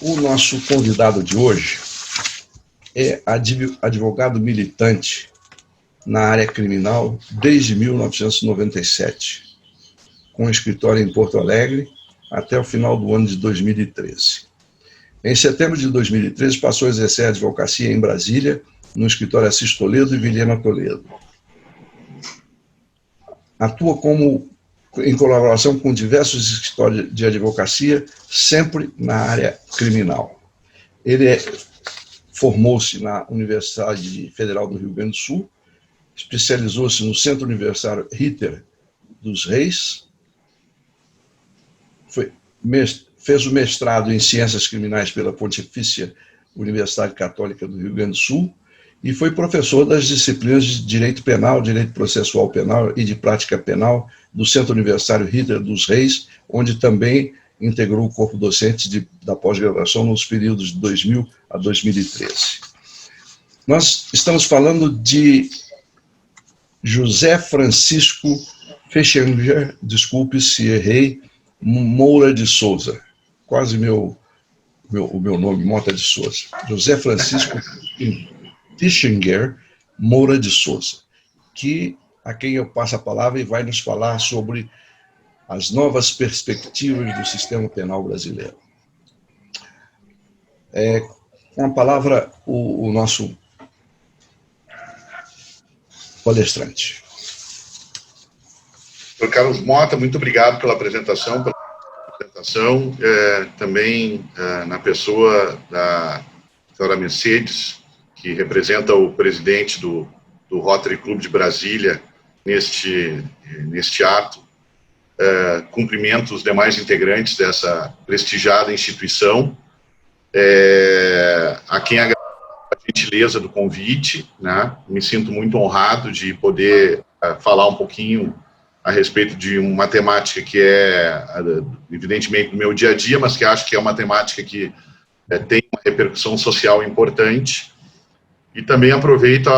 O nosso convidado de hoje é advogado militante na área criminal desde 1997, com escritório em Porto Alegre até o final do ano de 2013. Em setembro de 2013, passou a exercer a advocacia em Brasília, no escritório Assis Toledo e Vilhena Toledo. Atua em colaboração com diversos escritórios de advocacia, sempre na área criminal. Ele formou-se na Universidade Federal do Rio Grande do Sul, especializou-se no Centro Universitário Ritter dos Reis, fez o mestrado em Ciências Criminais pela Pontifícia Universidade Católica do Rio Grande do Sul e foi professor das disciplinas de Direito Penal, Direito Processual Penal e de Prática Penal do Centro Universitário Ritter dos Reis, onde também integrou o corpo docente da pós-graduação nos períodos de 2000 a 2013. Nós estamos falando de José Francisco Fichinger, desculpe se errei, Moura de Souza, quase o meu nome, Mota de Souza. José Francisco Fichinger Moura de Souza, a quem eu passo a palavra e vai nos falar sobre as novas perspectivas do sistema penal brasileiro. Com a palavra, o nosso palestrante. Dr. Carlos Mota, muito obrigado pela apresentação, também na pessoa da senhora Mercedes, que representa o presidente do Rotary Club de Brasília neste ato. Cumprimento os demais integrantes dessa prestigiada instituição, a quem agradeço a gentileza do convite, né? Me sinto muito honrado de poder falar um pouquinho a respeito de uma temática que é, evidentemente, do meu dia a dia, mas que acho que é uma temática que tem uma repercussão social importante. E também aproveito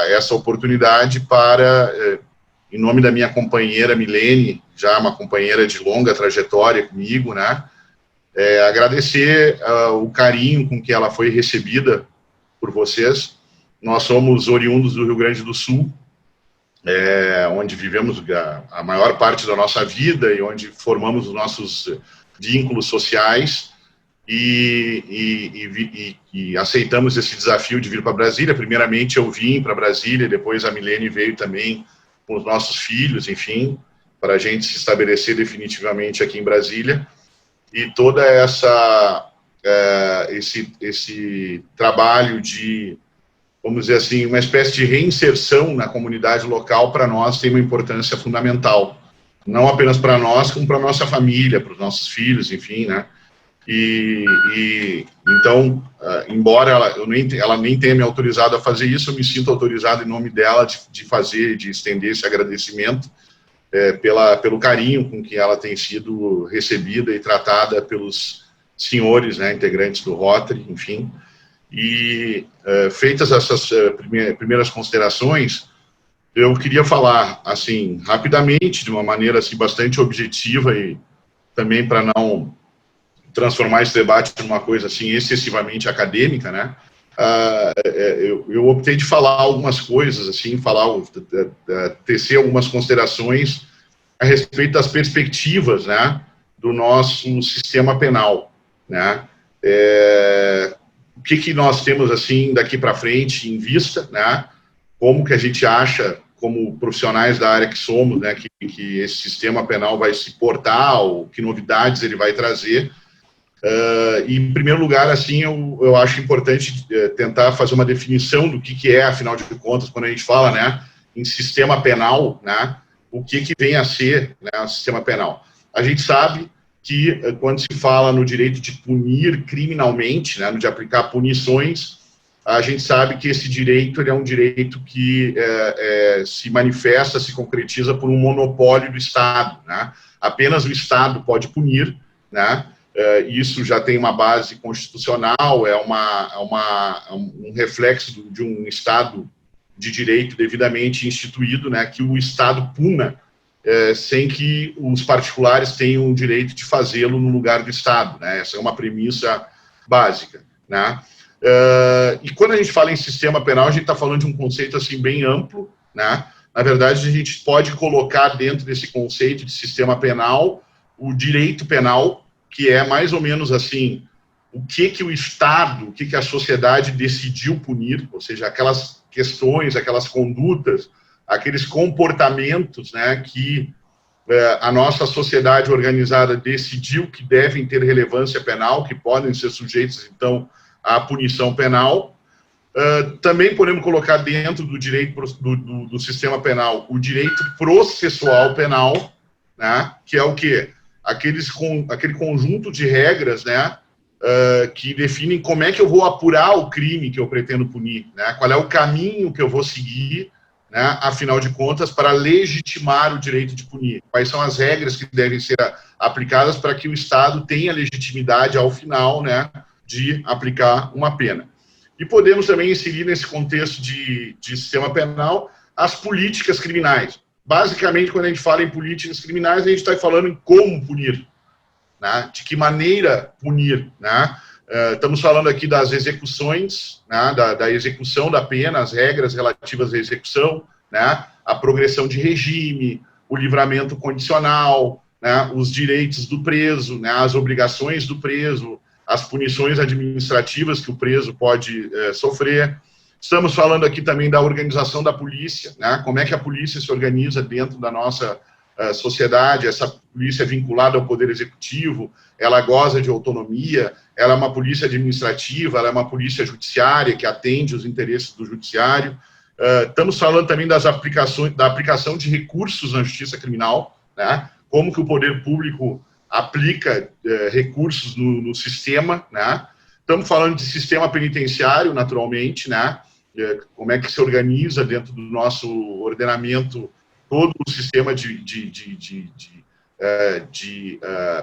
essa oportunidade para, em nome da minha companheira Milene, já uma companheira de longa trajetória comigo, né, agradecer o carinho com que ela foi recebida por vocês. Nós somos oriundos do Rio Grande do Sul, onde vivemos a maior parte da nossa vida e onde formamos os nossos vínculos sociais e aceitamos esse desafio de vir para Brasília. Primeiramente eu vim para Brasília, depois a Milene veio também com os nossos filhos, enfim, para a gente se estabelecer definitivamente aqui em Brasília. E toda esse trabalho de, vamos dizer assim, uma espécie de reinserção na comunidade local, para nós tem uma importância fundamental. Não apenas para nós, como para a nossa família, para os nossos filhos, enfim, né? Então, embora ela nem tenha me autorizado a fazer isso, eu me sinto autorizado em nome dela de estender esse agradecimento pelo carinho com que ela tem sido recebida e tratada pelos senhores, né, integrantes do Rotary, enfim. E feitas essas primeiras considerações, eu queria falar, assim, rapidamente, de uma maneira assim, bastante objetiva e também para não transformar esse debate numa coisa assim excessivamente acadêmica, né? Eu optei de falar algumas coisas, assim, tecer algumas considerações a respeito das perspectivas, né, do nosso sistema penal, né? O que nós temos, assim, daqui para frente em vista, né? Como que a gente acha, como profissionais da área que somos, né, que esse sistema penal vai se portar, ou que novidades ele vai trazer. E, em primeiro lugar, assim, eu acho importante tentar fazer uma definição do que é, afinal de contas, quando a gente fala, né, em sistema penal, né, o que vem a ser, né, o sistema penal. A gente sabe que, quando se fala no direito de punir criminalmente, né, de aplicar punições, a gente sabe que esse direito ele é um direito que se manifesta, se concretiza por um monopólio do Estado, né? Apenas o Estado pode punir, né? Isso já tem uma base constitucional, um reflexo de um Estado de direito devidamente instituído, né, que o Estado puna sem que os particulares tenham o direito de fazê-lo no lugar do Estado, né? Essa é uma premissa básica, né? E quando a gente fala em sistema penal, a gente está falando de um conceito assim bem amplo, né? Na verdade, a gente pode colocar dentro desse conceito de sistema penal o direito penal, que é mais ou menos assim, o que o Estado, o que a sociedade decidiu punir, ou seja, aquelas questões, aquelas condutas, aqueles comportamentos, né, que a nossa sociedade organizada decidiu que devem ter relevância penal, que podem ser sujeitos, então, à punição penal. Também podemos colocar dentro do direito do sistema penal o direito processual penal, né, que é o quê? Aquele conjunto de regras, né, que definem como é que eu vou apurar o crime que eu pretendo punir, né, qual é o caminho que eu vou seguir, né, afinal de contas, para legitimar o direito de punir. Quais são as regras que devem ser aplicadas para que o Estado tenha legitimidade, ao final, né, de aplicar uma pena. E podemos também inserir nesse contexto de sistema penal as políticas criminais. Basicamente, quando a gente fala em políticas criminais, a gente está falando em como punir, né? De que maneira punir, né? Estamos falando aqui das execuções, né? da execução da pena, as regras relativas à execução, né? A progressão de regime, o livramento condicional, né? Os direitos do preso, né? As obrigações do preso, as punições administrativas que o preso pode sofrer. Estamos falando aqui também da organização da polícia, né? Como é que a polícia se organiza dentro da nossa sociedade. Essa polícia é vinculada ao poder executivo, ela goza de autonomia, ela é uma polícia administrativa, ela é uma polícia judiciária que atende os interesses do judiciário. Estamos falando também da aplicação de recursos na justiça criminal, né? Como que o poder público aplica recursos no sistema, né? Estamos falando de sistema penitenciário, naturalmente, né? Como é que se organiza dentro do nosso ordenamento todo o sistema de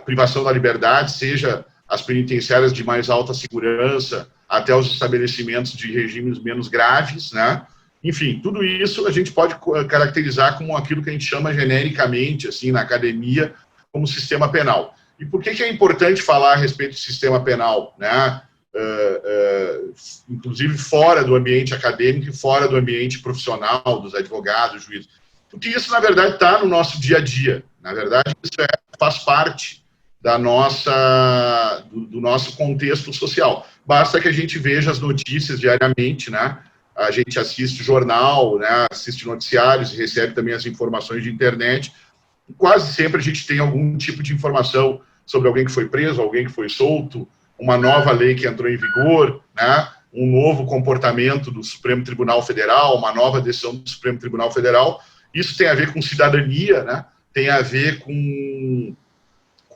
privação da liberdade, seja as penitenciárias de mais alta segurança, até os estabelecimentos de regimes menos graves, né? Enfim, tudo isso a gente pode caracterizar como aquilo que a gente chama genericamente, assim, na academia, como sistema penal. E por que é importante falar a respeito do sistema penal, né? Inclusive fora do ambiente acadêmico e fora do ambiente profissional, dos advogados, juízes? Porque isso, na verdade, está no nosso dia a dia. Na verdade, isso faz parte da do nosso contexto social. Basta que a gente veja as notícias diariamente, né? A gente assiste jornal, né? Assiste noticiários e recebe também as informações de internet. Quase sempre a gente tem algum tipo de informação sobre alguém que foi preso, alguém que foi solto, uma nova lei que entrou em vigor, né? Um novo comportamento do Supremo Tribunal Federal, uma nova decisão do Supremo Tribunal Federal. Isso tem a ver com cidadania, né? Tem a ver com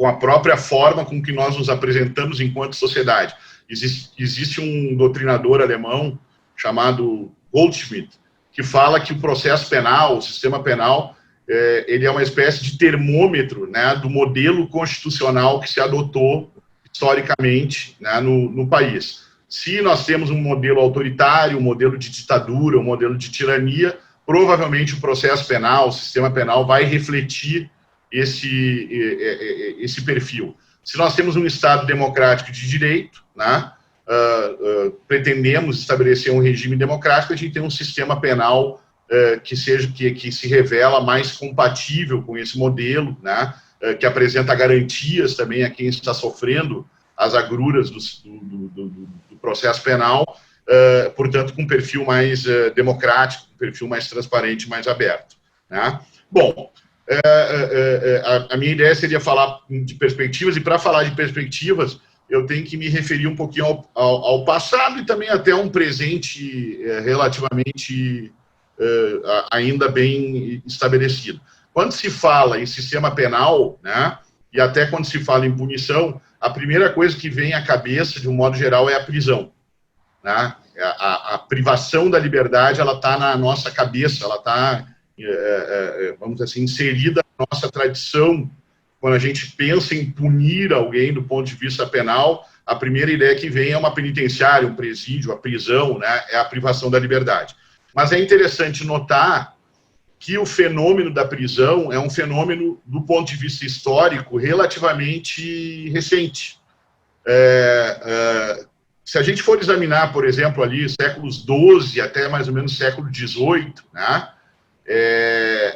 a própria forma com que nós nos apresentamos enquanto sociedade. Existe um doutrinador alemão chamado Goldschmidt, que fala que o processo penal, o sistema penal, ele é uma espécie de termômetro, né, do modelo constitucional que se adotou historicamente, né, no país. Se nós temos um modelo autoritário, um modelo de ditadura, um modelo de tirania, provavelmente o processo penal, o sistema penal vai refletir esse perfil. Se nós temos um Estado democrático de direito, né, pretendemos estabelecer um regime democrático, a gente tem um sistema penal que se revela mais compatível com esse modelo, né, que apresenta garantias também a quem está sofrendo as agruras do processo penal, portanto, com um perfil mais democrático, um perfil mais transparente, mais aberto, né? Bom, a minha ideia seria falar de perspectivas, e para falar de perspectivas, eu tenho que me referir um pouquinho ao passado e também até um presente relativamente ainda bem estabelecido. Quando se fala em sistema penal, né, e até quando se fala em punição, a primeira coisa que vem à cabeça, de um modo geral, é a prisão, né? A privação da liberdade, ela está na nossa cabeça, ela está, vamos dizer assim, inserida na nossa tradição. Quando a gente pensa em punir alguém do ponto de vista penal, a primeira ideia que vem é uma penitenciária, um presídio, a prisão, né? É a privação da liberdade. Mas é interessante notar que o fenômeno da prisão é um fenômeno, do ponto de vista histórico, relativamente recente. Se a gente for examinar, por exemplo, ali séculos XII até mais ou menos século XVIII, né,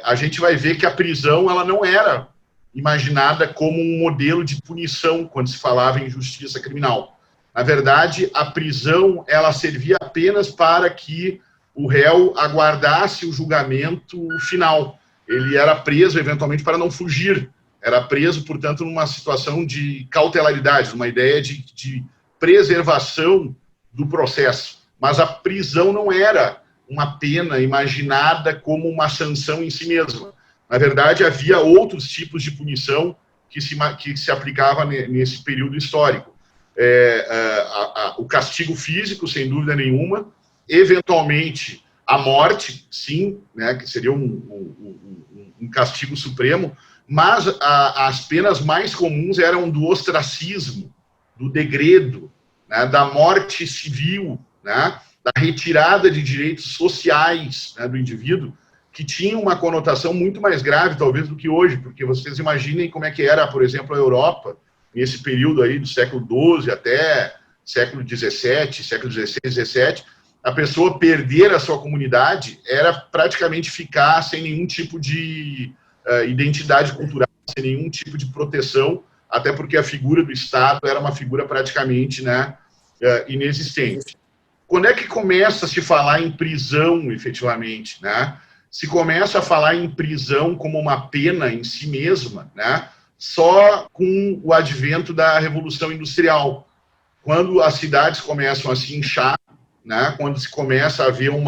a gente vai ver que a prisão ela não era imaginada como um modelo de punição quando se falava em justiça criminal. Na verdade, a prisão ela servia apenas para que o réu aguardasse o julgamento final. Ele era preso, eventualmente, para não fugir. Era preso, portanto, numa situação de cautelaridade, uma ideia de preservação do processo. Mas a prisão não era uma pena imaginada como uma sanção em si mesma. Na verdade, havia outros tipos de punição que se aplicava nesse período histórico. O castigo físico, sem dúvida nenhuma, eventualmente a morte, sim, né, que seria um castigo supremo, mas as penas mais comuns eram do ostracismo, do degredo, né, da morte civil, né, da retirada de direitos sociais, né, do indivíduo, que tinha uma conotação muito mais grave, talvez, do que hoje, porque vocês imaginem como é que era, por exemplo, a Europa, nesse período aí do século XII até século XVII, século XVI, XVII, a pessoa perder a sua comunidade era praticamente ficar sem nenhum tipo de identidade cultural, sem nenhum tipo de proteção, até porque a figura do Estado era uma figura praticamente, né, inexistente. Quando é que começa a se falar em prisão, efetivamente, né? Se começa a falar em prisão como uma pena em si mesma, né, só com o advento da Revolução Industrial, quando as cidades começam a se inchar, né, quando se começa a haver um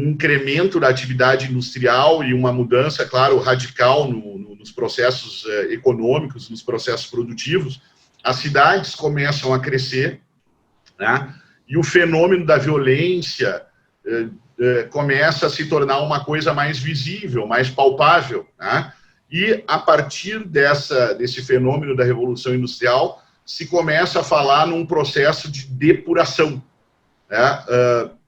incremento da atividade industrial e uma mudança, claro, radical nos processos econômicos, nos processos produtivos, as cidades começam a crescer, né, e o fenômeno da violência começa a se tornar uma coisa mais visível, mais palpável, né? E a partir desse fenômeno da Revolução Industrial, se começa a falar num processo de depuração, né?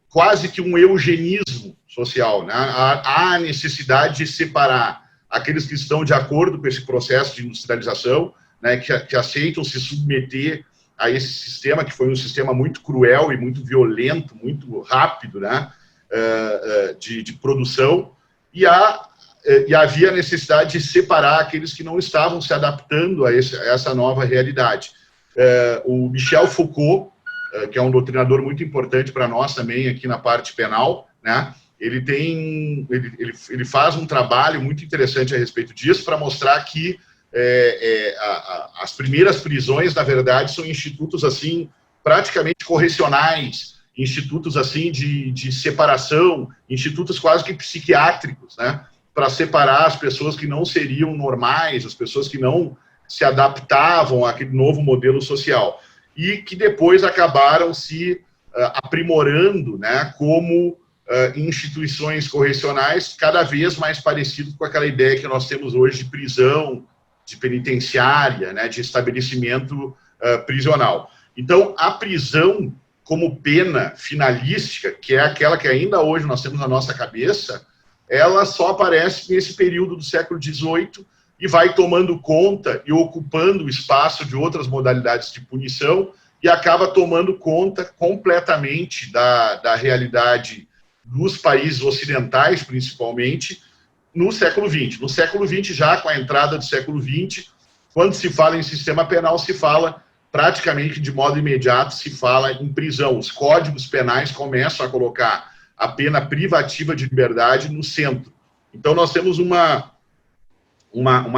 Quase que um eugenismo social, né? Há a necessidade de separar aqueles que estão de acordo com esse processo de industrialização, né, que aceitam se submeter a esse sistema, que foi um sistema muito cruel e muito violento, muito rápido, né, de produção, e havia a necessidade de separar aqueles que não estavam se adaptando a essa nova realidade. O Michel Foucault, que é um doutrinador muito importante para nós também aqui na parte penal, né, ele faz um trabalho muito interessante a respeito disso para mostrar que as primeiras prisões, na verdade, são institutos assim praticamente correcionais, institutos assim de separação, institutos quase que psiquiátricos, né, para separar as pessoas que não seriam normais, as pessoas que não se adaptavam àquele novo modelo social, e que depois acabaram se aprimorando, né, como instituições correcionais cada vez mais parecidas com aquela ideia que nós temos hoje de prisão, de penitenciária, né, de estabelecimento prisional. Então, a prisão como pena finalística, que é aquela que ainda hoje nós temos na nossa cabeça, ela só aparece nesse período do século XVIII e vai tomando conta e ocupando o espaço de outras modalidades de punição e acaba tomando conta completamente da realidade dos países ocidentais, principalmente, no século XX. No século XX, já com a entrada do século XX, quando se fala em sistema penal, se fala praticamente de modo imediato, se fala em prisão. Os códigos penais começam a colocar a pena privativa de liberdade no centro. Então, nós temos uma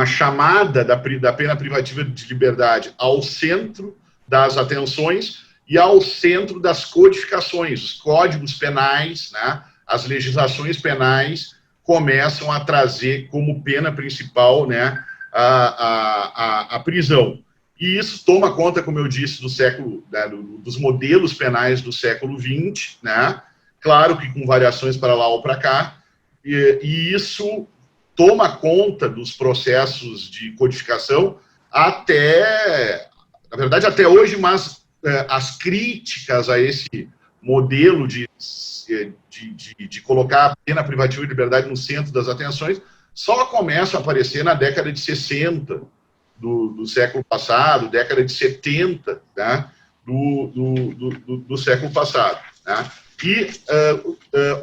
chamada da pena privativa de liberdade ao centro das atenções e ao centro das codificações. Os códigos penais, né, as legislações penais começam a trazer como pena principal, né, a prisão. E isso toma conta, como eu disse, do século, né, dos modelos penais do século XX, né, claro que com variações para lá ou para cá, e isso toma conta dos processos de codificação na verdade, até hoje, mas as críticas a esse modelo de colocar a pena privativa de liberdade no centro das atenções só começam a aparecer na década de 60, do século passado, década de 70, né, do século passado. Né? E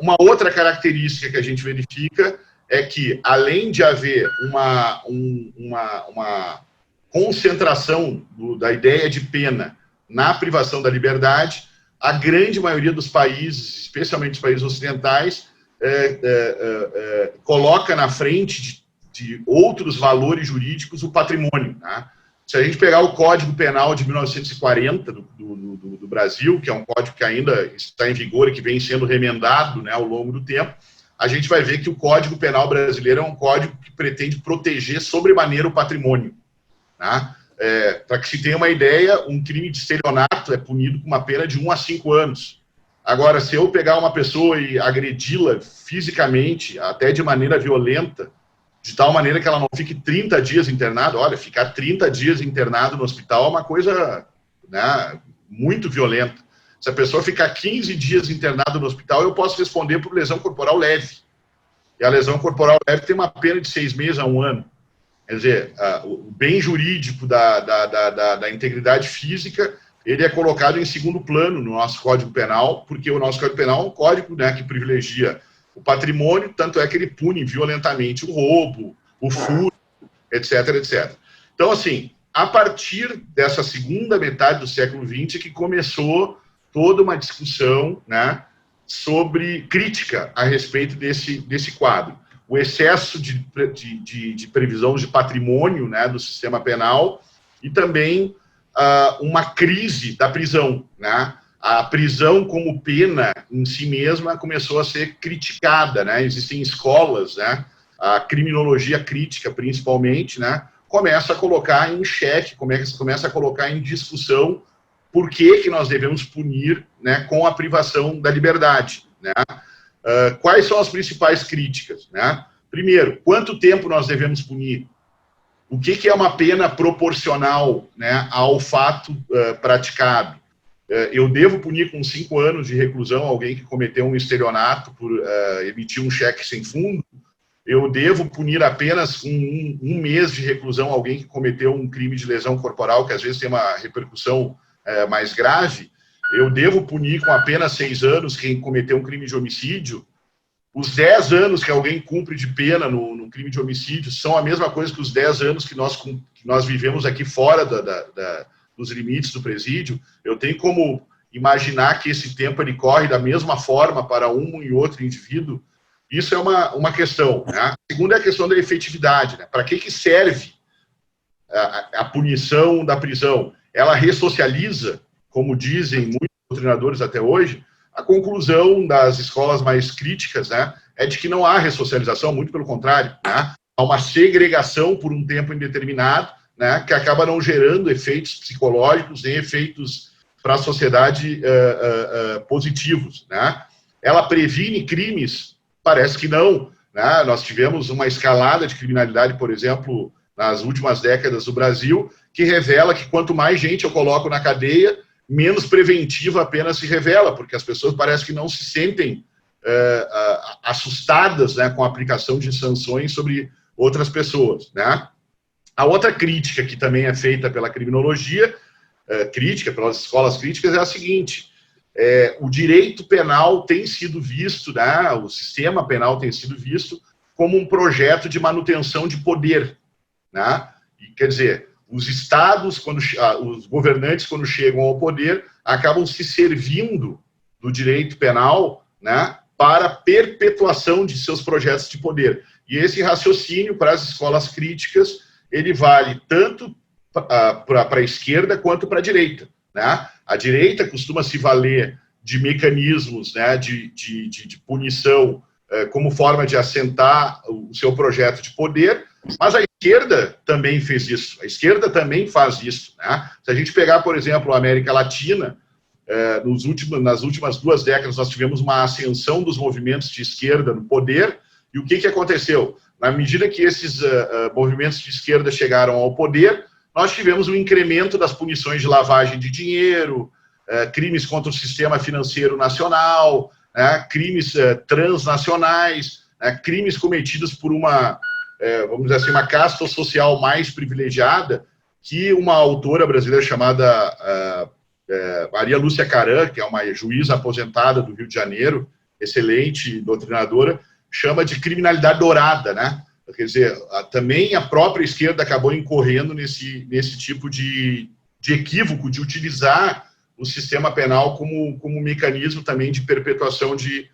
uma outra característica que a gente verifica é que, além de haver uma concentração da ideia de pena na privação da liberdade, a grande maioria dos países, especialmente os países ocidentais, coloca na frente de outros valores jurídicos o patrimônio. Né? Se a gente pegar o Código Penal de 1940 do Brasil, que é um código que ainda está em vigor e que vem sendo remendado, né, ao longo do tempo, a gente vai ver que o Código Penal brasileiro é um código que pretende proteger sobremaneira o patrimônio. Né? Para que se tenha uma ideia, um crime de estelionato é punido com uma pena de 1 a 5 anos. Agora, se eu pegar uma pessoa e agredi-la fisicamente, até de maneira violenta, de tal maneira que ela não fique 30 dias internada, olha, ficar 30 dias internado no hospital é uma coisa, né, muito violenta. Se a pessoa ficar 15 dias internada no hospital, eu posso responder por lesão corporal leve. E a lesão corporal leve tem uma pena de 6 meses a 1 ano. Quer dizer, o bem jurídico da integridade física, ele é colocado em segundo plano no nosso Código Penal, porque o nosso Código Penal é um código, né, que privilegia o patrimônio, tanto é que ele pune violentamente o roubo, o furto, etc, etc. Então, assim, a partir dessa segunda metade do século XX que começou toda uma discussão, né, sobre crítica a respeito desse quadro. O excesso de previsão de patrimônio, né, do sistema penal e também uma crise da prisão. Né? A prisão como pena em si mesma começou a ser criticada. Né? Existem escolas, né, a criminologia crítica principalmente, né, começa a colocar em xeque, começa a colocar em discussão por que nós devemos punir, né, com a privação da liberdade. Né? Quais são as principais críticas? Né? Primeiro, quanto tempo nós devemos punir? O que é uma pena proporcional, né, ao fato praticado? Eu devo punir com 5 anos de reclusão alguém que cometeu um estelionato por emitir um cheque sem fundo? Eu devo punir apenas um mês de reclusão alguém que cometeu um crime de lesão corporal, que às vezes tem uma repercussão mais grave? Eu devo punir com apenas 6 anos quem cometeu um crime de homicídio? Os 10 anos que alguém cumpre de pena no crime de homicídio são a mesma coisa que os 10 anos que nós vivemos aqui fora dos limites do presídio? Eu tenho como imaginar que esse tempo ele corre da mesma forma para um e outro indivíduo? Isso é uma questão. Né? A segunda é a questão da efetividade. Né? Para que serve a punição da prisão? Ela ressocializa, como dizem muitos doutrinadores até hoje? A conclusão das escolas mais críticas, né, é de que não há ressocialização, muito pelo contrário. Né? Há uma segregação por um tempo indeterminado, né, que acaba não gerando efeitos psicológicos nem efeitos para a sociedade positivos. Né? Ela previne crimes? Parece que não. Né? Nós tivemos uma escalada de criminalidade, por exemplo, nas últimas décadas do Brasil, que revela que quanto mais gente eu coloco na cadeia, menos preventiva a pena se revela, porque as pessoas parecem que não se sentem assustadas, né, com a aplicação de sanções sobre outras pessoas. Né? A outra crítica que também é feita pela criminologia, crítica, pelas escolas críticas, é a seguinte: o direito penal tem sido visto, né, o sistema penal tem sido visto como um projeto de manutenção de poder. Né? E, quer dizer, os estados, os governantes, quando chegam ao poder, acabam se servindo do direito penal, né, para a perpetuação de seus projetos de poder. E esse raciocínio, para as escolas críticas, ele vale tanto para a esquerda quanto para a direita. Né? A direita costuma se valer de mecanismos, né, de punição como forma de assentar o seu projeto de poder, mas a esquerda também fez isso, a esquerda também faz isso. Né? Se a gente pegar, por exemplo, a América Latina, nas últimas 2 décadas nós tivemos uma ascensão dos movimentos de esquerda no poder, e o que aconteceu? Na medida que esses movimentos de esquerda chegaram ao poder, nós tivemos um incremento das punições de lavagem de dinheiro, crimes contra o sistema financeiro nacional, crimes transnacionais, crimes cometidos por uma vamos dizer assim, uma casta social mais privilegiada, que uma autora brasileira chamada Maria Lúcia Caram, que é uma juíza aposentada do Rio de Janeiro, excelente doutrinadora, chama de criminalidade dourada, né? Quer dizer, também a própria esquerda acabou incorrendo nesse tipo de equívoco de utilizar o sistema penal como mecanismo também de perpetuação de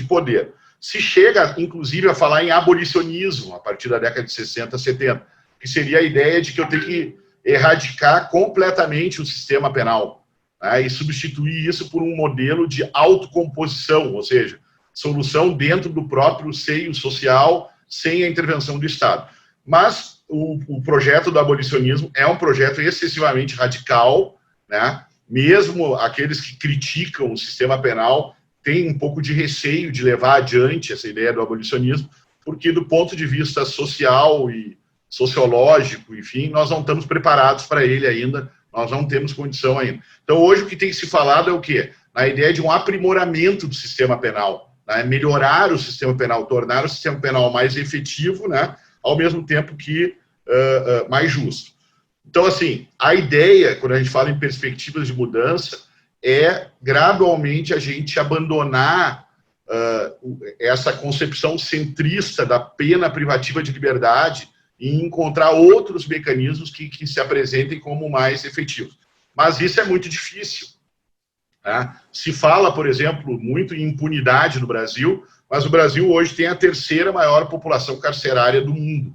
poder. Se chega, inclusive, a falar em abolicionismo a partir da década de 60, 70, que seria a ideia de que eu tenho que erradicar completamente o sistema penal, né, e substituir isso por um modelo de autocomposição, ou seja, solução dentro do próprio seio social, sem a intervenção do Estado. Mas o projeto do abolicionismo é um projeto excessivamente radical, né? Mesmo aqueles que criticam o sistema penal têm um pouco de receio de levar adiante essa ideia do abolicionismo, porque do ponto de vista social e sociológico, enfim, nós não estamos preparados para ele ainda, nós não temos condição ainda. Então, hoje, o que tem se falado é o quê? Na ideia de um aprimoramento do sistema penal, né? Melhorar o sistema penal, tornar o sistema penal mais efetivo, né? Ao mesmo tempo que mais justo. Então, assim, a ideia, quando a gente fala em perspectivas de mudança, é gradualmente a gente abandonar essa concepção centrista da pena privativa de liberdade e encontrar outros mecanismos que se apresentem como mais efetivos. Mas isso é muito difícil, né? Se fala, por exemplo, muito em impunidade no Brasil, mas o Brasil hoje tem a terceira maior população carcerária do mundo.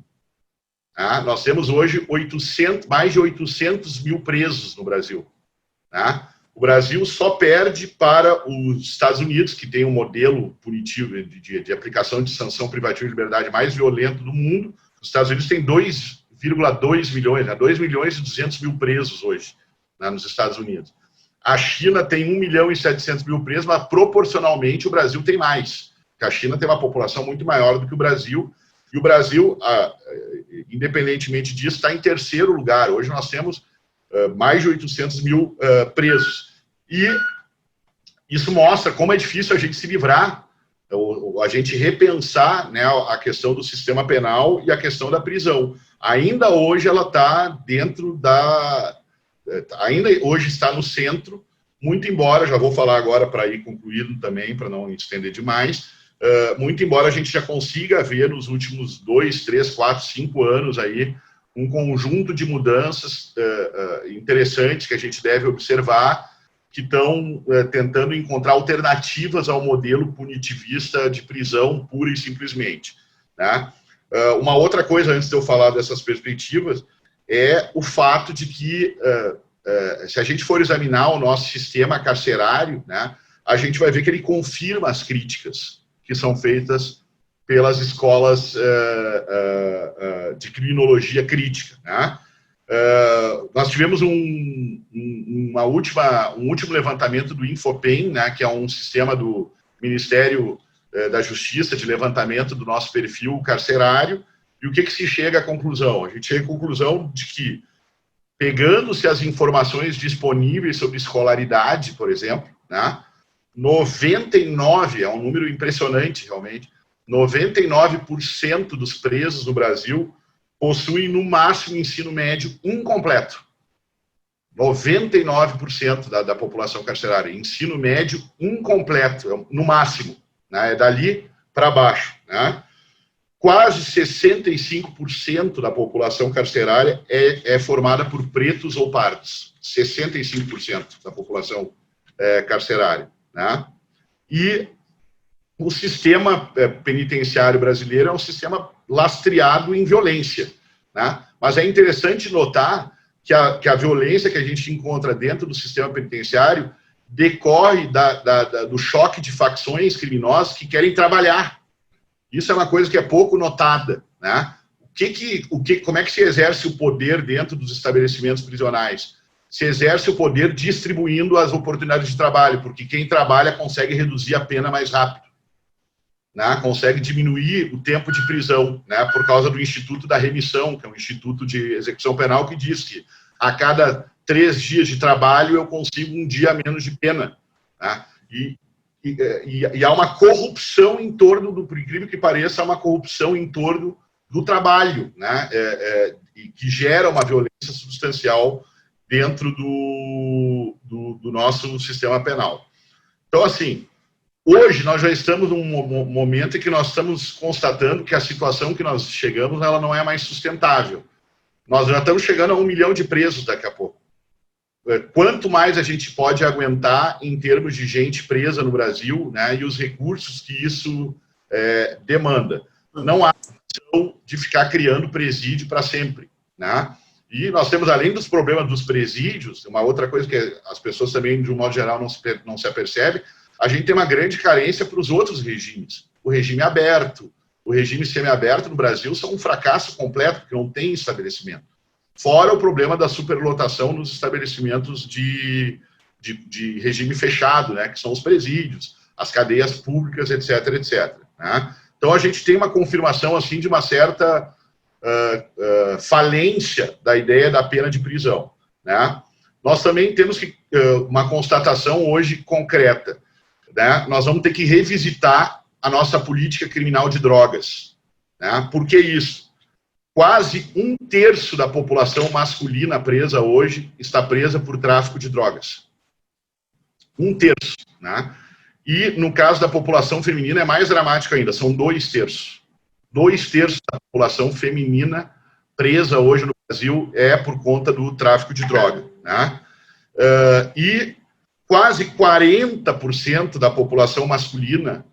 Né? Nós temos hoje mais de 800 mil presos no Brasil. Né? O Brasil só perde para os Estados Unidos, que tem um modelo punitivo de aplicação de sanção privativa de liberdade mais violento do mundo. Os Estados Unidos têm 2,2 milhões, né? 2 milhões e 200 mil presos hoje, né, nos Estados Unidos. A China tem 1 milhão e 700 mil presos, mas proporcionalmente o Brasil tem mais. Porque a China tem uma população muito maior do que o Brasil, e o Brasil, independentemente disso, está em terceiro lugar. Hoje nós temos mais de 800 mil presos. E isso mostra como é difícil a gente se livrar, a gente repensar, né, a questão do sistema penal e a questão da prisão. Ainda hoje ela está dentro ainda hoje está no centro, muito embora, já vou falar agora para ir concluído também, para não estender demais, muito embora a gente já consiga ver nos últimos 2, 3, 4, 5 anos aí um conjunto de mudanças interessantes que a gente deve observar, que estão tentando encontrar alternativas ao modelo punitivista de prisão pura e simplesmente, né? Uma outra coisa, antes de eu falar dessas perspectivas, é o fato de que, se a gente for examinar o nosso sistema carcerário, né, a gente vai ver que ele confirma as críticas que são feitas pelas escolas de criminologia crítica, né? Nós tivemos um último levantamento do Infopen, né, que é um sistema do Ministério da Justiça de levantamento do nosso perfil carcerário. E o que se chega à conclusão? A gente chega à conclusão de que, pegando-se as informações disponíveis sobre escolaridade, por exemplo, né, 99, é um número impressionante realmente, 99% dos presos no Brasil possuem no máximo ensino médio incompleto. 99% da população carcerária, ensino médio incompleto, no máximo, né, é dali para baixo, né? Quase 65% da população carcerária é formada por pretos ou pardos. 65% da população carcerária, né? E o sistema penitenciário brasileiro é um sistema lastreado em violência, né? Mas é interessante notar que a violência que a gente encontra dentro do sistema penitenciário decorre do choque de facções criminosas que querem trabalhar. Isso é uma coisa que é pouco notada, né? Como é que se exerce o poder dentro dos estabelecimentos prisionais? Se exerce o poder distribuindo as oportunidades de trabalho, porque quem trabalha consegue reduzir a pena mais rápido, né? Consegue diminuir o tempo de prisão, né? Por causa do Instituto da Remissão, que é um instituto de execução penal que diz que a cada 3 dias de trabalho eu consigo 1 dia menos de pena, né? E há uma corrupção em torno por incrível que pareça, há uma corrupção em torno do trabalho, né, e que gera uma violência substancial dentro do nosso sistema penal. Então, assim, hoje nós já estamos num momento em que nós estamos constatando que a situação que nós chegamos, ela não é mais sustentável. Nós já estamos chegando a 1 milhão de presos daqui a pouco. Quanto mais a gente pode aguentar em termos de gente presa no Brasil, né, e os recursos que isso demanda. Não há opção de ficar criando presídio para sempre, né? E nós temos, além dos problemas dos presídios, uma outra coisa que as pessoas também, de um modo geral, não se apercebem, a gente tem uma grande carência para os outros regimes. O regime aberto, o regime semiaberto no Brasil são um fracasso completo, porque não tem estabelecimento. Fora o problema da superlotação nos estabelecimentos de regime fechado, né, que são os presídios, as cadeias públicas, etc, etc. Né? Então, a gente tem uma confirmação assim, de uma certa falência da ideia da pena de prisão. Né? Nós também temos uma constatação hoje concreta. Né? Nós vamos ter que revisitar a nossa política criminal de drogas. Né? Por que isso? Quase 1/3 da população masculina presa hoje está presa por tráfico de drogas. 1/3. Né? E, no caso da população feminina, é mais dramático ainda, são 2/3. 2/3 da população feminina presa hoje no Brasil é por conta do tráfico de droga. Né? E quase 40% da população masculina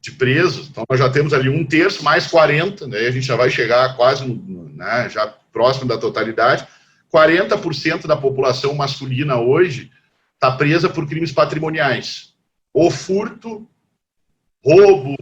de presos, então nós já temos ali 1/3 mais 40, né, a gente já vai chegar quase, né, já próximo da totalidade, 40% da população masculina hoje está presa por crimes patrimoniais, ou furto, roubo,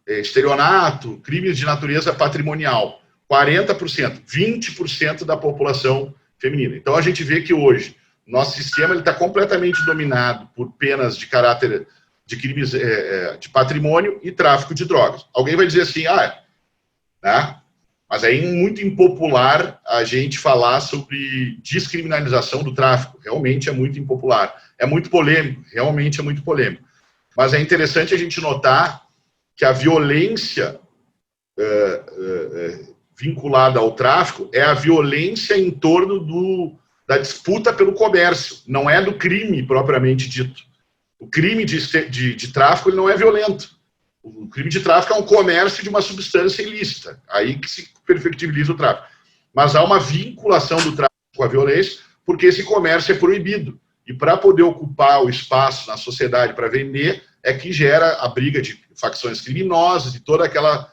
estelionato, crimes de natureza patrimonial, 40%, 20% da população feminina. Então a gente vê que hoje nosso sistema está completamente dominado por penas de caráter de crimes de patrimônio e tráfico de drogas. Alguém vai dizer assim, né? Mas é muito impopular a gente falar sobre descriminalização do tráfico. Realmente é muito impopular. É muito polêmico, realmente é muito polêmico. Mas é interessante a gente notar que a violência vinculada ao tráfico é a violência em torno da disputa pelo comércio, não é do crime propriamente dito. O crime de tráfico ele não é violento. O crime de tráfico é um comércio de uma substância ilícita. Aí que se perfectibiliza o tráfico. Mas há uma vinculação do tráfico com a violência, porque esse comércio é proibido. E para poder ocupar o espaço na sociedade para vender, é que gera a briga de facções criminosas e toda aquela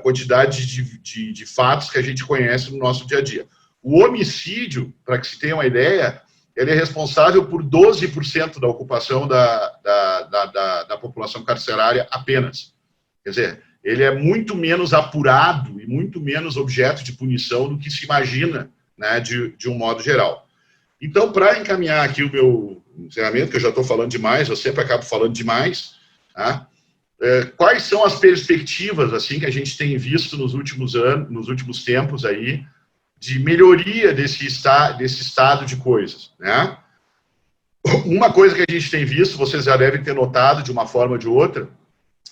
quantidade de fatos que a gente conhece no nosso dia a dia. O homicídio, para que se tenha uma ideia, ele é responsável por 12% da ocupação da população carcerária apenas. Quer dizer, ele é muito menos apurado e muito menos objeto de punição do que se imagina, né, de um modo geral. Então, para encaminhar aqui o meu encerramento, que eu já estou falando demais, eu sempre acabo falando demais, tá? Quais são as perspectivas assim, que a gente tem visto nos últimos anos, nos últimos tempos aí, de melhoria desse estado de coisas, né? Uma coisa que a gente tem visto, vocês já devem ter notado de uma forma ou de outra,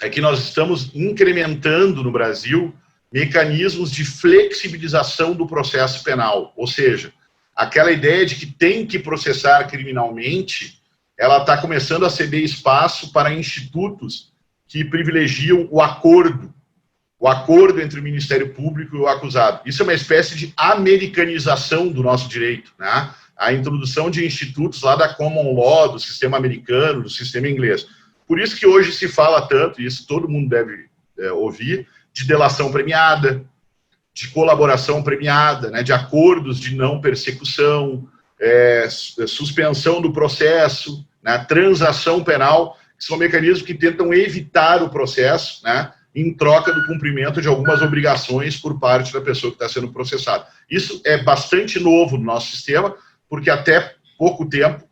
é que nós estamos incrementando no Brasil mecanismos de flexibilização do processo penal, ou seja, aquela ideia de que tem que processar criminalmente, ela está começando a ceder espaço para institutos que privilegiam o acordo entre o Ministério Público e o acusado. Isso é uma espécie de americanização do nosso direito, né? A introdução de institutos lá da common law, do sistema americano, do sistema inglês. Por isso que hoje se fala tanto, e isso todo mundo deve ouvir, de delação premiada, de colaboração premiada, né? De acordos de não persecução, suspensão do processo, né? Transação penal, que são mecanismos que tentam evitar o processo, né? Em troca do cumprimento de algumas obrigações por parte da pessoa que está sendo processada. Isso é bastante novo no nosso sistema, porque até pouco tempo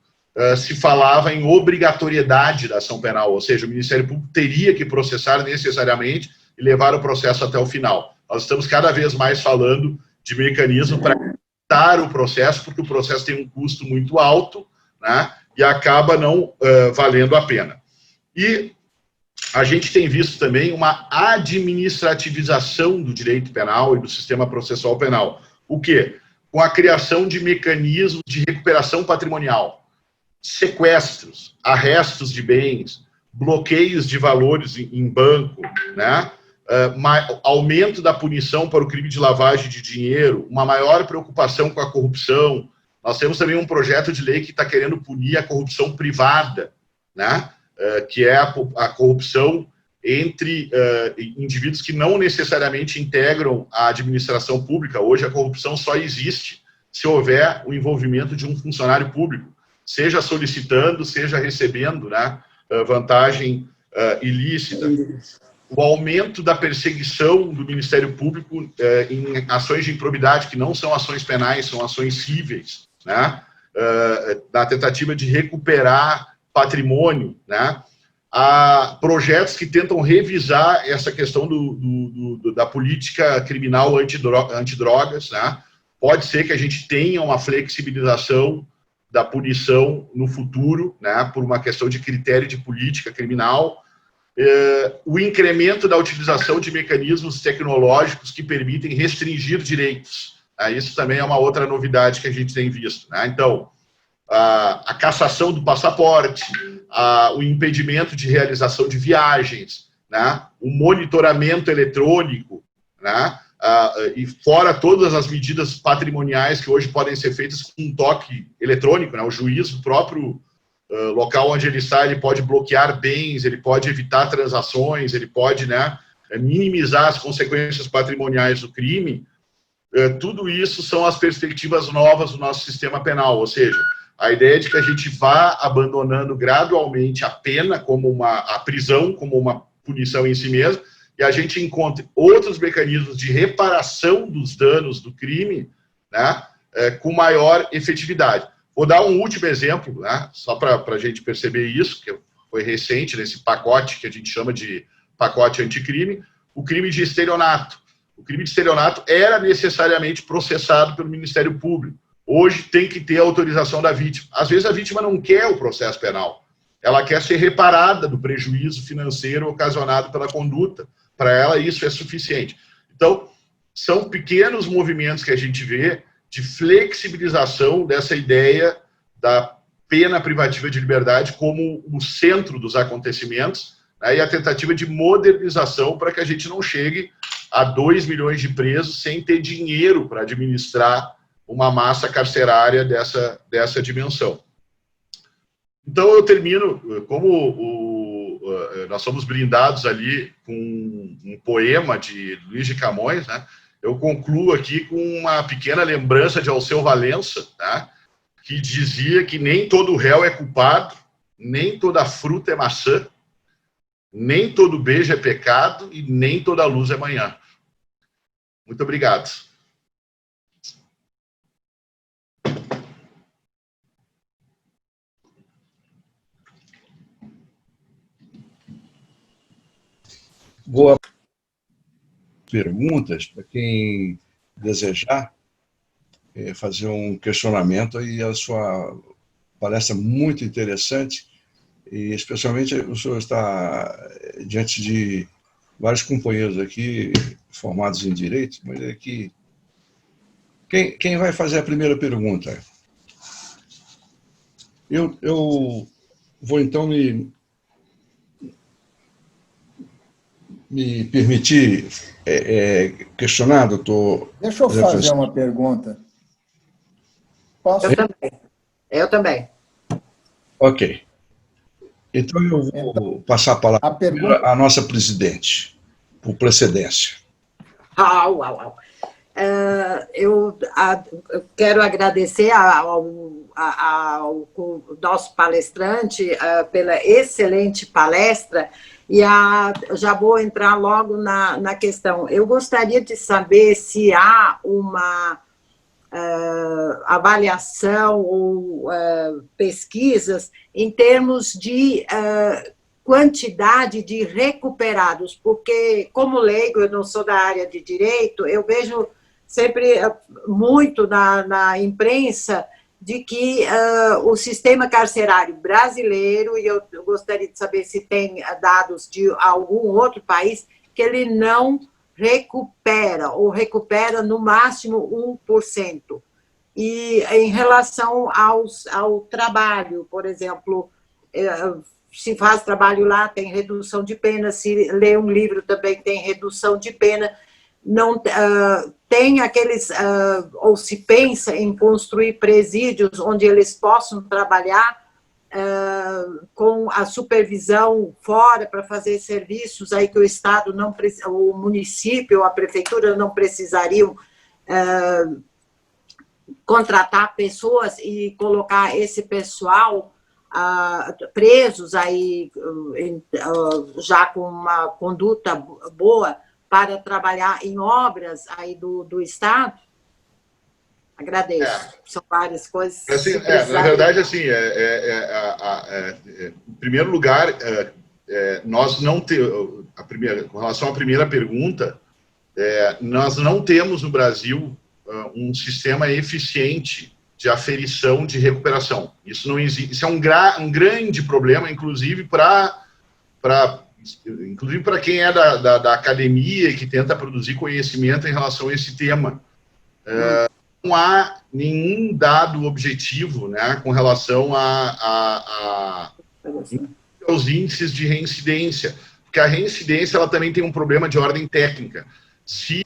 se falava em obrigatoriedade da ação penal, ou seja, o Ministério Público teria que processar necessariamente e levar o processo até o final. Nós estamos cada vez mais falando de mecanismo para evitar o processo, porque o processo tem um custo muito alto, né, e acaba não valendo a pena. E a gente tem visto também uma administrativização do direito penal e do sistema processual penal. O quê? Com a criação de mecanismos de recuperação patrimonial, sequestros, arrestos de bens, bloqueios de valores em banco, né? Aumento da punição para o crime de lavagem de dinheiro, uma maior preocupação com a corrupção. Nós temos também um projeto de lei que está querendo punir a corrupção privada, né? Que é a corrupção entre indivíduos que não necessariamente integram a administração pública. Hoje a corrupção só existe se houver o envolvimento de um funcionário público, seja solicitando, seja recebendo, né, vantagem ilícita. O aumento da perseguição do Ministério Público em ações de improbidade, que não são ações penais, são ações cíveis, né, na tentativa de recuperar patrimônio, né, a projetos que tentam revisar essa questão da política criminal antidrogas, né. Pode ser que a gente tenha uma flexibilização da punição no futuro, né, por uma questão de critério de política criminal, o incremento da utilização de mecanismos tecnológicos que permitem restringir direitos. Isso também é uma outra novidade que a gente tem visto, né? Então, a cassação do passaporte, o impedimento de realização de viagens, né, o monitoramento eletrônico, né, e fora todas as medidas patrimoniais que hoje podem ser feitas com um toque eletrônico, né, o juiz, o próprio local onde ele está, ele pode bloquear bens, ele pode evitar transações, ele pode, né, minimizar as consequências patrimoniais do crime. Tudo isso são as perspectivas novas do nosso sistema penal, ou seja, a ideia de que a gente vá abandonando gradualmente a pena, a prisão como uma punição em si mesma, e a gente encontre outros mecanismos de reparação dos danos do crime, né, com maior efetividade. Vou dar um último exemplo, né, só para a gente perceber isso, que foi recente nesse pacote que a gente chama de pacote anticrime, o crime de estelionato. O crime de estelionato era necessariamente processado pelo Ministério Público. Hoje tem que ter a autorização da vítima. Às vezes a vítima não quer o processo penal, ela quer ser reparada do prejuízo financeiro ocasionado pela conduta. Para ela isso é suficiente. Então, são pequenos movimentos que a gente vê de flexibilização dessa ideia da pena privativa de liberdade como o centro dos acontecimentos, né, e a tentativa de modernização para que a gente não chegue a 2 milhões de presos sem ter dinheiro para administrar uma massa carcerária dessa dimensão. Então, eu termino, como nós somos brindados ali com um poema de Luís de Camões, né, eu concluo aqui com uma pequena lembrança de Alceu Valença, tá, que dizia que nem todo réu é culpado, nem toda fruta é maçã, nem todo beijo é pecado e nem toda luz é manhã. Muito obrigado. Boa perguntas para quem desejar fazer um questionamento, e a sua palestra muito interessante, e especialmente o senhor está diante de vários companheiros aqui formados em Direito, mas aqui quem vai fazer a primeira pergunta? Eu vou então me permitir questionar, doutor? Deixa eu fazer uma pergunta. Posso? Eu também. Ok. Então, eu vou passar a palavra à nossa presidente, por precedência. Eu quero agradecer ao nosso palestrante pela excelente palestra, e já vou entrar logo na questão. Eu gostaria de saber se há uma avaliação ou pesquisas em termos de quantidade de recuperados, porque, como leigo, eu não sou da área de direito, eu vejo sempre muito na imprensa de que o sistema carcerário brasileiro, e eu gostaria de saber se tem dados de algum outro país, que ele não recupera, ou recupera no máximo 1%. E em relação ao trabalho, por exemplo, se faz trabalho lá, tem redução de pena, se lê um livro também tem redução de pena, não tem aqueles, ou se pensa em construir presídios onde eles possam trabalhar com a supervisão fora para fazer serviços aí que o Estado não, o município, a prefeitura não precisariam contratar pessoas e colocar esse pessoal presos aí já com uma conduta boa para trabalhar em obras aí do Estado? Agradeço. São várias coisas. Assim, na verdade, assim, em primeiro lugar, nós não temos, com relação à primeira pergunta, nós não temos no Brasil um sistema eficiente de aferição de recuperação. Isso não existe. Isso é um grande problema, inclusive para quem é da academia e que tenta produzir conhecimento em relação a esse tema. Não há nenhum dado objetivo, né, com relação aos índices de reincidência, porque a reincidência ela também tem um problema de ordem técnica. Se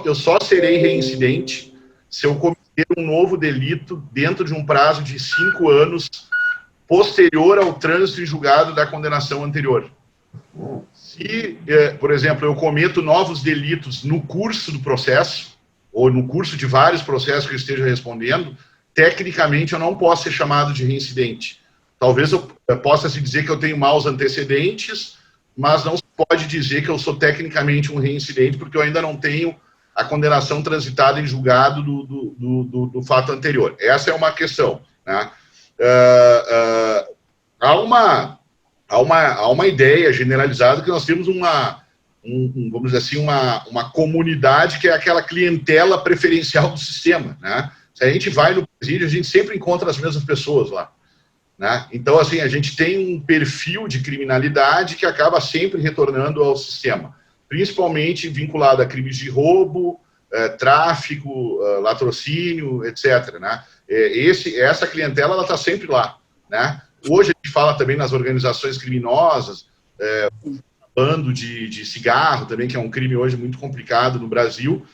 eu só serei reincidente se eu cometer um novo delito dentro de um prazo de 5 anos posterior ao trânsito em julgado da condenação anterior. Se, por exemplo, eu cometo novos delitos no curso do processo, ou no curso de vários processos que eu esteja respondendo, tecnicamente eu não posso ser chamado de reincidente. Talvez eu possa se dizer que eu tenho maus antecedentes, mas não se pode dizer que eu sou tecnicamente um reincidente, porque eu ainda não tenho a condenação transitada em julgado do fato anterior. Essa é uma questão, né? Há uma ideia generalizada que nós temos vamos dizer assim, uma comunidade que é aquela clientela preferencial do sistema, né? Se a gente vai no presídio, a gente sempre encontra as mesmas pessoas lá, né? Então, assim, a gente tem um perfil de criminalidade que acaba sempre retornando ao sistema, principalmente vinculado a crimes de roubo, tráfico, latrocínio, etc., né? Essa clientela, ela está sempre lá, né? Hoje a gente fala também nas organizações criminosas, bando de cigarro também, que é um crime hoje muito complicado no Brasil,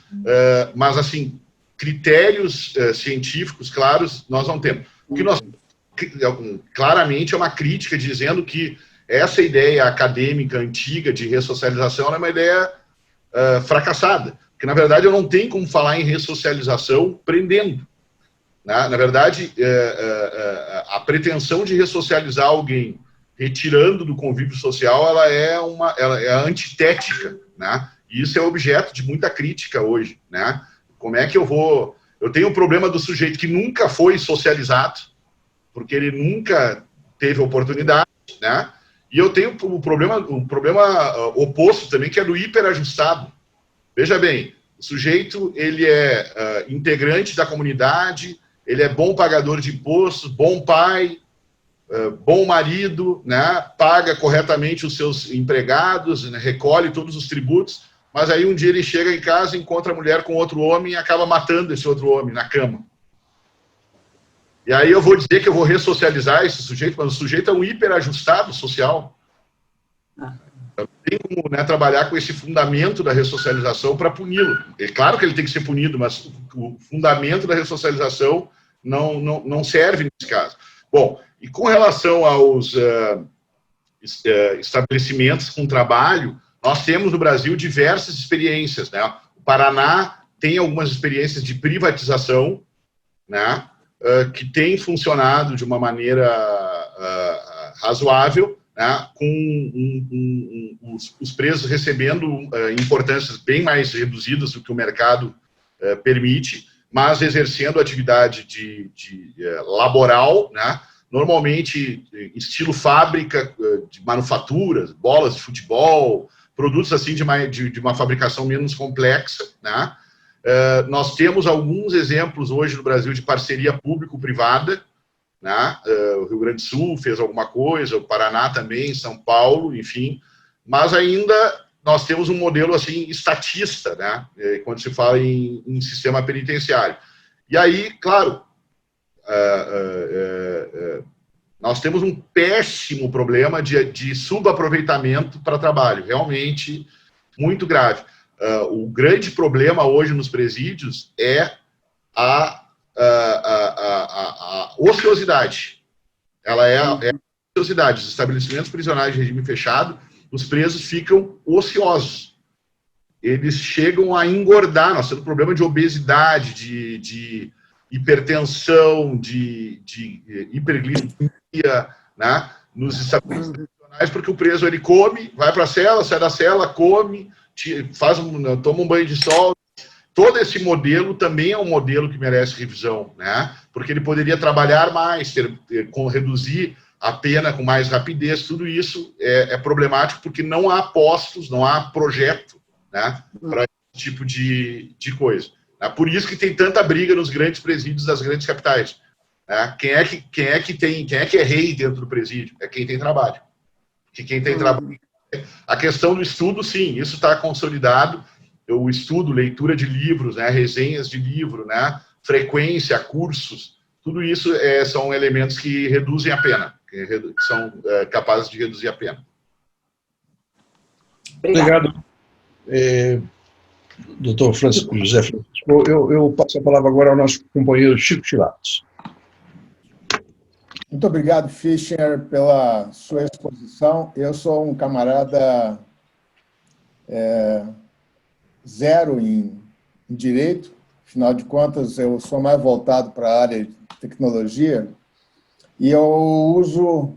mas, assim, critérios científicos claros nós não temos. O que nós claramente é uma crítica dizendo que essa ideia acadêmica antiga de ressocialização é uma ideia fracassada, porque, na verdade, eu não tenho como falar em ressocialização prendendo. Na verdade, a pretensão de ressocializar alguém retirando do convívio social, ela é antitética, né? E isso é objeto de muita crítica hoje, né? Como é que eu tenho o problema do sujeito que nunca foi socializado, porque ele nunca teve oportunidade, né? E eu tenho o problema oposto também, que é do hiperajustado. Veja bem, o sujeito, ele é integrante da comunidade, ele é bom pagador de impostos, bom pai, bom marido, né? Paga corretamente os seus empregados, né? Recolhe todos os tributos, mas aí um dia ele chega em casa, encontra a mulher com outro homem e acaba matando esse outro homem na cama. E aí eu vou dizer que eu vou ressocializar esse sujeito, mas o sujeito é um hiperajustado social. Eu tenho como, né, trabalhar com esse fundamento da ressocialização para puni-lo. É claro que ele tem que ser punido, mas o fundamento da ressocialização não serve nesse caso. Bom, e com relação aos estabelecimentos com trabalho, nós temos no Brasil diversas experiências, né? O Paraná tem algumas experiências de privatização, né? Que tem funcionado de uma maneira razoável, né? Com os presos recebendo importâncias bem mais reduzidas do que o mercado permite, mas exercendo atividade laboral, né? Normalmente estilo fábrica de manufaturas, bolas de futebol, produtos assim de uma fabricação menos complexa, né? Nós temos alguns exemplos hoje no Brasil de parceria público-privada, né? O Rio Grande do Sul fez alguma coisa, o Paraná também, São Paulo, enfim, mas ainda nós temos um modelo assim estatista, né? Quando se fala em sistema penitenciário. E aí, claro, nós temos um péssimo problema de subaproveitamento para trabalho, realmente muito grave. O grande problema hoje nos presídios é a ociosidade. Ela é a ociosidade. Os estabelecimentos prisionais de regime fechado, os presos ficam ociosos. Eles chegam a engordar. Nós temos problema de obesidade, de hipertensão, de hiperglicemia, né, nos estabelecimentos prisionais, porque o preso ele come, vai para a cela, sai da cela, come, toma um banho de sol. Todo esse modelo também é um modelo que merece revisão, né? Porque ele poderia trabalhar mais, reduzir a pena com mais rapidez. Tudo isso é problemático porque não há postos, não há projeto, né, para esse tipo de coisa. Por isso que tem tanta briga nos grandes presídios das grandes capitais. Né? Quem é que é rei dentro do presídio? É quem tem trabalho. Porque quem tem trabalho... A questão do estudo, sim, isso está consolidado. O estudo, leitura de livros, né, resenhas de livro, né, frequência, cursos, tudo isso são elementos que reduzem a pena, que são capazes de reduzir a pena. Obrigado. Doutor José Francisco, eu passo a palavra agora ao nosso companheiro Chico Chilatos. Muito obrigado, Fischer, pela sua exposição. Eu sou um camarada zero em direito, afinal de contas, eu sou mais voltado para a área de tecnologia, e eu uso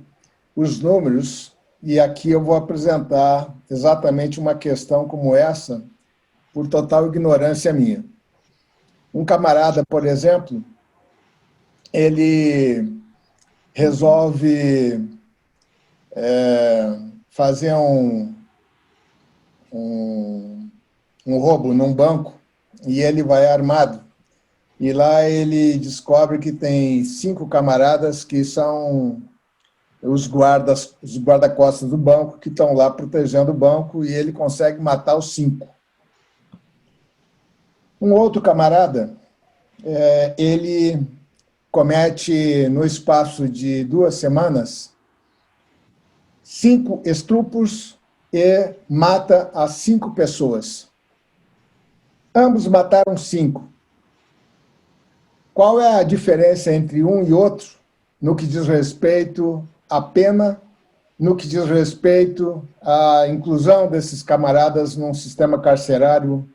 os números, e aqui eu vou apresentar exatamente uma questão como essa, por total ignorância minha. Um camarada, por exemplo, ele resolve fazer um roubo num banco, e ele vai armado. E lá ele descobre que tem 5 camaradas que são os guarda-costas do banco, que estão lá protegendo o banco, e ele consegue matar os 5. Um outro camarada, ele comete, no espaço de 2 semanas, 5 estupros e mata as 5 pessoas. Ambos mataram 5. Qual é a diferença entre um e outro no que diz respeito à pena, no que diz respeito à inclusão desses camaradas num sistema carcerário,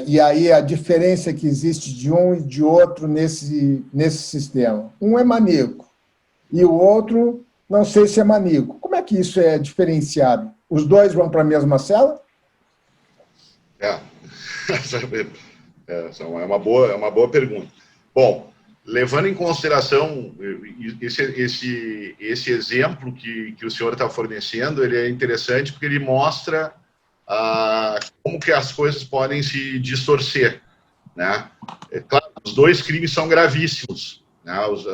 e aí a diferença que existe de um e de outro nesse sistema? Um é maníaco, e o outro, não sei se é maníaco. Como é que isso é diferenciado? Os dois vão para a mesma cela? É uma boa pergunta. Bom, levando em consideração esse exemplo que o senhor está fornecendo, ele é interessante porque ele mostra como que as coisas podem se distorcer, né? Claro, os 2 crimes são gravíssimos, né? Os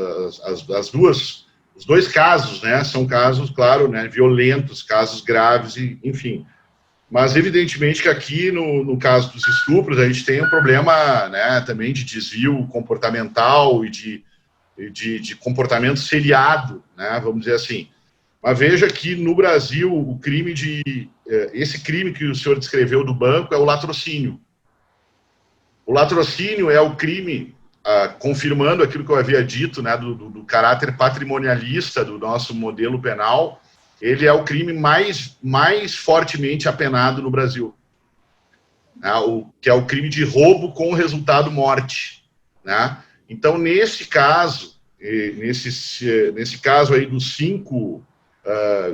2 casos, né, são casos, claro, né, violentos, casos graves, enfim. Mas, evidentemente, que aqui, no caso dos estupros, a gente tem um problema, né, também de desvio comportamental e de comportamento seriado, né, vamos dizer assim. Mas veja que, no Brasil, esse crime que o senhor descreveu do banco é o latrocínio. O latrocínio é o crime, confirmando aquilo que eu havia dito, né, do caráter patrimonialista do nosso modelo penal. Ele é o crime mais fortemente apenado no Brasil, né, que é o crime de roubo com resultado morte, né? Então, nesse caso aí dos 5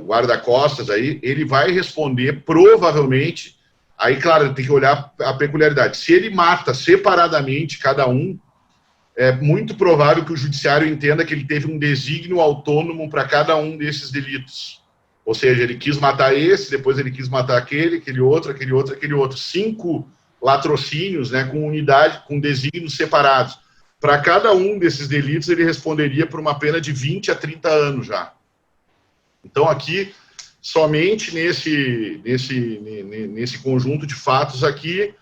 guarda-costas, aí, ele vai responder provavelmente, aí, claro, tem que olhar a peculiaridade. Se ele mata separadamente cada um, é muito provável que o judiciário entenda que ele teve um desígnio autônomo para cada um desses delitos. Ou seja, ele quis matar esse, depois ele quis matar aquele outro. 5 latrocínios, né, com unidade, com desígnios separados. Para cada um desses delitos, ele responderia por uma pena de 20 a 30 anos já. Então, aqui, somente nesse conjunto de fatos aqui,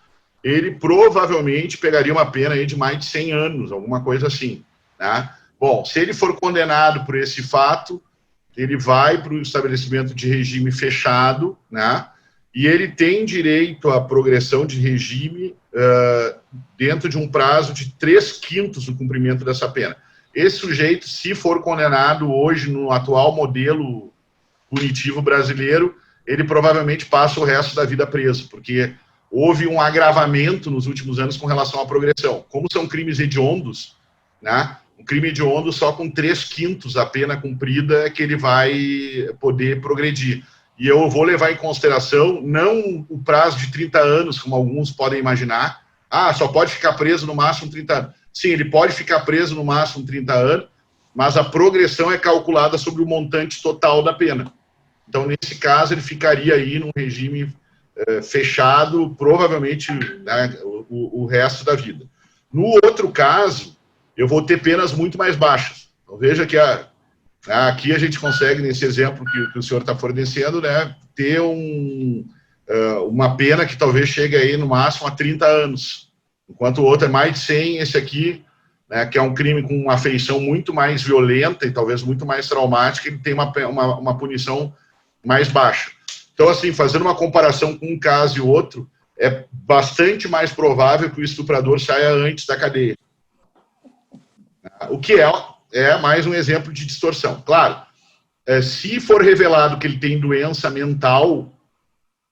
ele provavelmente pegaria uma pena aí de mais de 100 anos, alguma coisa assim, né? Bom, se ele for condenado por esse fato, ele vai para o estabelecimento de regime fechado, né? E ele tem direito à progressão de regime dentro de um prazo de 3/5 do cumprimento dessa pena. Esse sujeito, se for condenado hoje no atual modelo punitivo brasileiro, ele provavelmente passa o resto da vida preso, porque houve um agravamento nos últimos anos com relação à progressão. Como são crimes hediondos, né? Um crime hediondo só com 3/5 a pena cumprida é que ele vai poder progredir. E eu vou levar em consideração não o prazo de 30 anos, como alguns podem imaginar. Ah, só pode ficar preso no máximo 30 anos. Sim, ele pode ficar preso no máximo 30 anos, mas a progressão é calculada sobre o montante total da pena. Então, nesse caso, ele ficaria aí num regime fechado, provavelmente, né, o resto da vida. No outro caso, eu vou ter penas muito mais baixas. Então, veja que aqui a gente consegue, nesse exemplo que o senhor está fornecendo, né, ter uma pena que talvez chegue aí no máximo a 30 anos, enquanto o outro é mais de 100, esse aqui, né, que é um crime com uma feição muito mais violenta e talvez muito mais traumática, ele tem uma punição mais baixa. Então, assim, fazendo uma comparação com um caso e outro, é bastante mais provável que o estuprador saia antes da cadeia. O que é mais um exemplo de distorção. Claro, se for revelado que ele tem doença mental,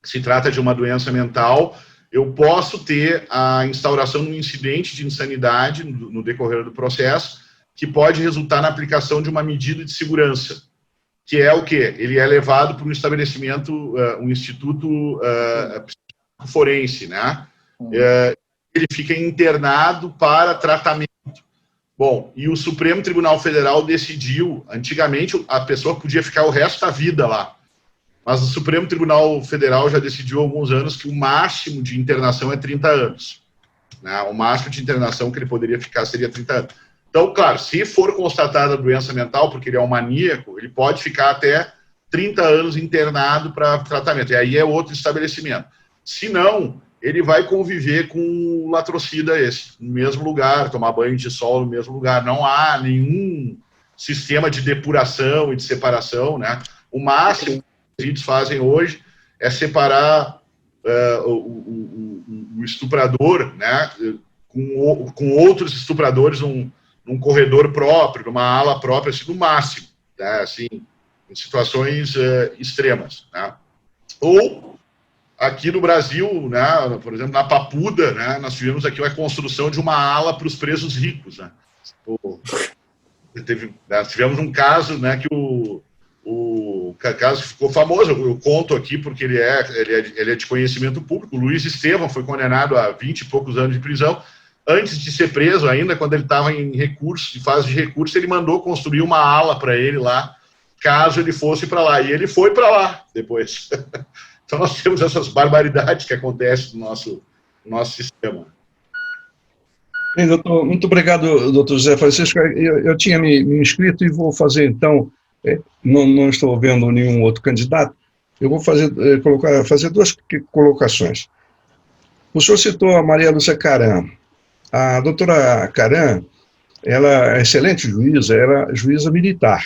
se trata de uma doença mental, eu posso ter a instauração de um incidente de insanidade no decorrer do processo, que pode resultar na aplicação de uma medida de segurança, que é o quê? Ele é levado para um estabelecimento, um instituto forense, né? Ele fica internado para tratamento. Bom, e o Supremo Tribunal Federal decidiu, antigamente a pessoa podia ficar o resto da vida lá, mas o Supremo Tribunal Federal já decidiu há alguns anos que o máximo de internação é 30 anos. Né? O máximo de internação que ele poderia ficar seria 30 anos. Então, claro, se for constatada a doença mental, porque ele é um maníaco, ele pode ficar até 30 anos internado para tratamento, e aí é outro estabelecimento. Se não, ele vai conviver com o latrocida no mesmo lugar, tomar banho de sol no mesmo lugar. Não há nenhum sistema de depuração e de separação, né? O máximo que os presídios fazem hoje é separar o estuprador, né, com outros estupradores num corredor próprio, numa ala própria, assim, no máximo, né, assim, em situações extremas, né? Ou aqui no Brasil, né, por exemplo, na Papuda, né, nós tivemos aqui a construção de uma ala para os presos ricos, né? Tivemos um caso, né, que o caso ficou famoso, eu conto aqui porque ele é de conhecimento público. O Luiz Estevam foi condenado a 20 e poucos anos de prisão. Antes de ser preso ainda, quando ele estava em fase de recurso, ele mandou construir uma ala para ele lá, caso ele fosse para lá. E ele foi para lá depois. Então, nós temos essas barbaridades que acontecem no nosso sistema. Bem, doutor, muito obrigado, doutor José Francisco. Eu tinha me inscrito e vou fazer, então, não estou vendo nenhum outro candidato, eu vou fazer duas colocações. O senhor citou a Maria Lúcia Caram. A doutora Caram, ela é excelente juíza, ela é juíza militar.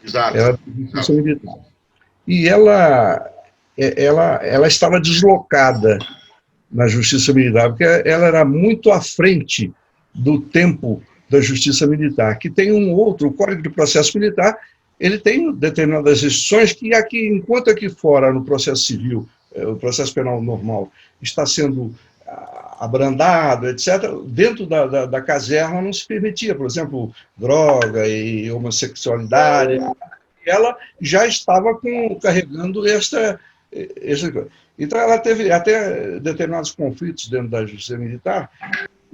Exato. Ela é juíza militar. E ela estava deslocada na justiça militar, porque ela era muito à frente do tempo da justiça militar, que tem o Código de Processo Militar, ele tem determinadas restrições que aqui, enquanto aqui fora, no processo civil, o processo penal normal, está sendo abrandado, etc., dentro da caserna não se permitia, por exemplo, droga e homossexualidade. E ela já estava carregando essa coisa. Então, ela teve até determinados conflitos dentro da justiça militar,